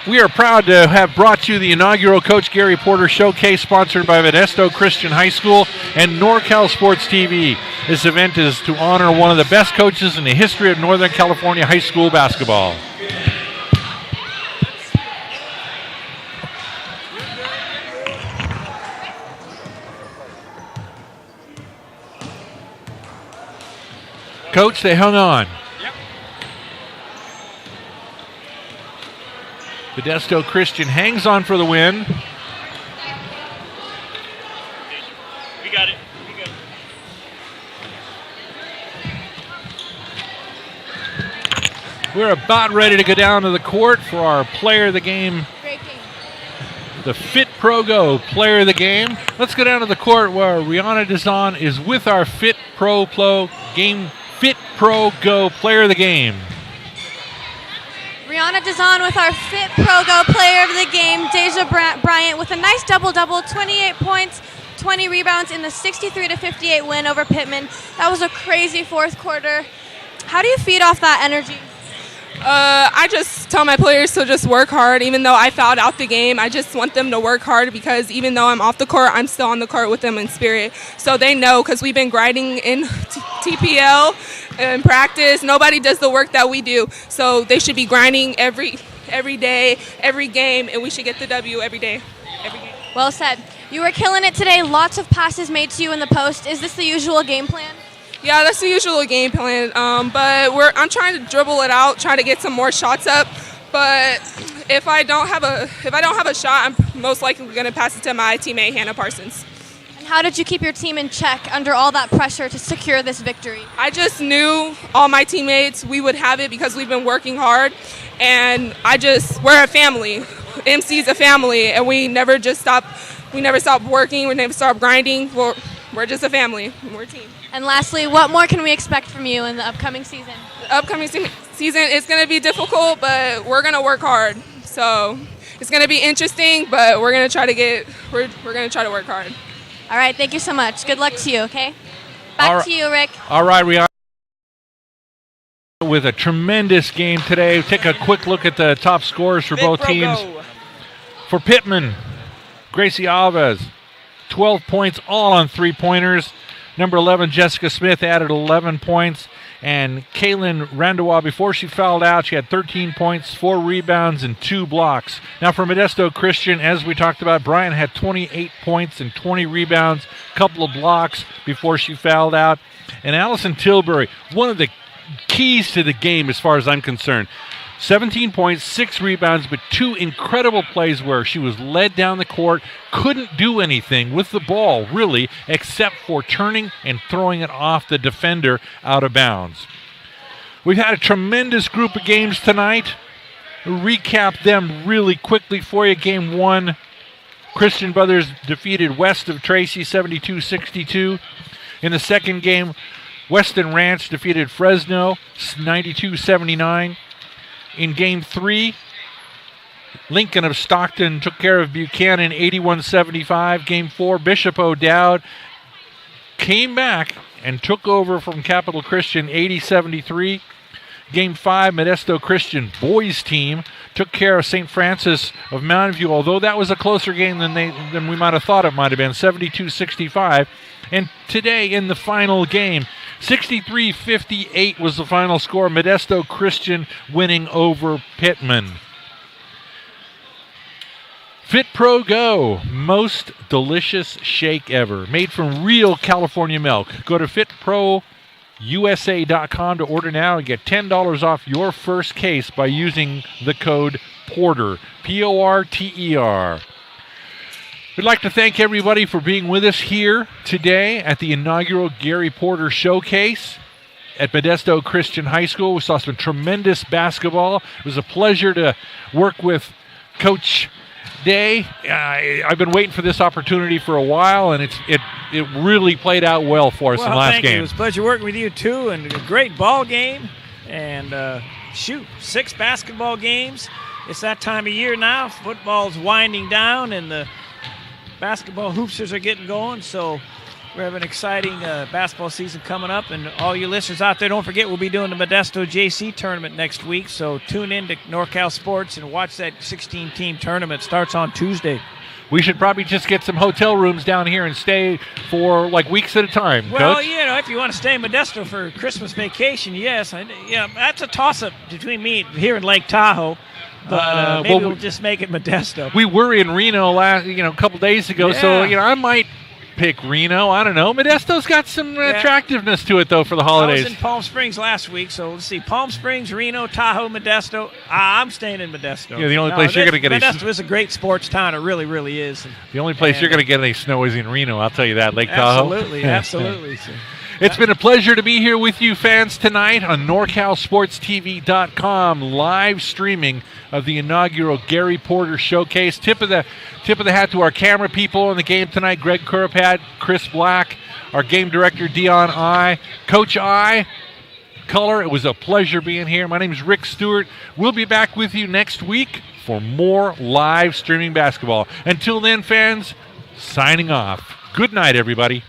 We are proud to have brought you the inaugural Coach Gary Porter Showcase, sponsored by Modesto Christian High School and NorCal Sports TV. This event is to honor one of the best coaches in the history of Northern California high school basketball. Coach, they hung on. Modesto Christian hangs on for the win. We got it. We're about ready to go down to the court for our player of the game. The Fit Pro Go player of the game. Let's go down to the court where Rianna Dizon is with our Fit Pro Go player of the game. Rianna Dizon with our Fit Pro Go player of the game, Deja Bryant, with a nice double-double, 28 points, 20 rebounds in the 63-58 win over Pitman. That was a crazy fourth quarter. How do you feed off that energy? I just tell my players to just work hard. Even though I fouled out the game, I just want them to work hard, because even though I'm off the court, I'm still on the court with them in spirit. So they know, because we've been grinding in TPL and practice. Nobody does the work that we do. So they should be grinding every day, every game, and we should get the W every day, every game. Well said. You were killing it today. Lots of passes made to you in the post. Is this the usual game plan? Yeah, that's the usual game plan. But I'm trying to dribble it out, try to get some more shots up. But if I don't have a shot, I'm most likely going to pass it to my teammate Hannah Parsons. And how did you keep your team in check under all that pressure to secure this victory? I just knew all my teammates, we would have it because we've been working hard. And we're a family. MC's a family, and we never stop working, we never stop grinding. We're just a family, we're a team. And lastly, what more can we expect from you in the upcoming season? The upcoming season is going to be difficult, but we're going to work hard. So it's going to be interesting, but we're going to try to work hard. All right, thank you so much. Good luck to you, okay? Back to you, Rick. All right, Rianna. With a tremendous game today. Take a quick look at the top scorers for both teams. For Pitman, Gracie Alves, 12 points, all on three-pointers. Number 11, Jessica Smith, added 11 points. And Kaylin Randawa, before she fouled out, she had 13 points, 4 rebounds, and 2 blocks. Now for Modesto Christian, as we talked about, Brian had 28 points and 20 rebounds, a couple of blocks before she fouled out. And Allison Tilbury, one of the keys to the game as far as I'm concerned. 17 points, 6 rebounds, but 2 incredible plays where she was led down the court, couldn't do anything with the ball, really, except for turning and throwing it off the defender out of bounds. We've had a tremendous group of games tonight. We'll recap them really quickly for you. Game 1, Christian Brothers defeated West of Tracy 72-62. In the second game, Weston Ranch defeated Fresno 92-79. In Game 3, Lincoln of Stockton took care of Buchanan 81-75. Game 4, Bishop O'Dowd came back and took over from Capital Christian 80-73. Game 5, Modesto Christian boys team took care of St. Francis of Mountain View, although that was a closer game than we might have thought it might have been, 72-65. And today in the final game, 63-58 was the final score. Modesto Christian winning over Pitman. Fit Pro Go, most delicious shake ever. Made from real California milk. Go to fitprousa.com to order now and get $10 off your first case by using the code PORTER, P-O-R-T-E-R. We'd like to thank everybody for being with us here today at the inaugural Gary Porter Showcase at Modesto Christian High School. We saw some tremendous basketball. It was a pleasure to work with Coach Day. I've been waiting for this opportunity for a while, and it really played out well for us in the last game. It was a pleasure working with you, too, and a great ball game. And, 6 basketball games. It's that time of year now. Football's winding down, and the basketball hoopsters are getting going, so we have an exciting basketball season coming up. And all you listeners out there, don't forget we'll be doing the Modesto JC tournament next week, so tune in to NorCal Sports and watch that 16-team tournament. Starts on Tuesday. We should probably just get some hotel rooms down here and stay for like weeks at a time, well, Coach. If you want to stay in Modesto for Christmas vacation, yes. That's a toss-up between me here in Lake Tahoe. But maybe we'll just make it Modesto. We were in Reno a couple days ago, so I might pick Reno. I don't know. Modesto's got some attractiveness to it, though, for the holidays. I was in Palm Springs last week, so let's see. Palm Springs, Reno, Tahoe, Modesto. I'm staying in Modesto. Yeah, the only place you're going to get Modesto is a great sports town. It really, really is. The only place you're going to get any snow is in Reno. I'll tell you that. Lake Tahoe. Absolutely. So. It's been a pleasure to be here with you fans tonight on NorCalSportsTV.com, live streaming of the inaugural Gary Porter Showcase. Tip of the hat to our camera people on the game tonight, Greg Korupat, Chris Black, our game director, Denny Aye, Coach Aye, Color. It was a pleasure being here. My name is Rick Stewart. We'll be back with you next week for more live streaming basketball. Until then, fans, signing off. Good night, everybody.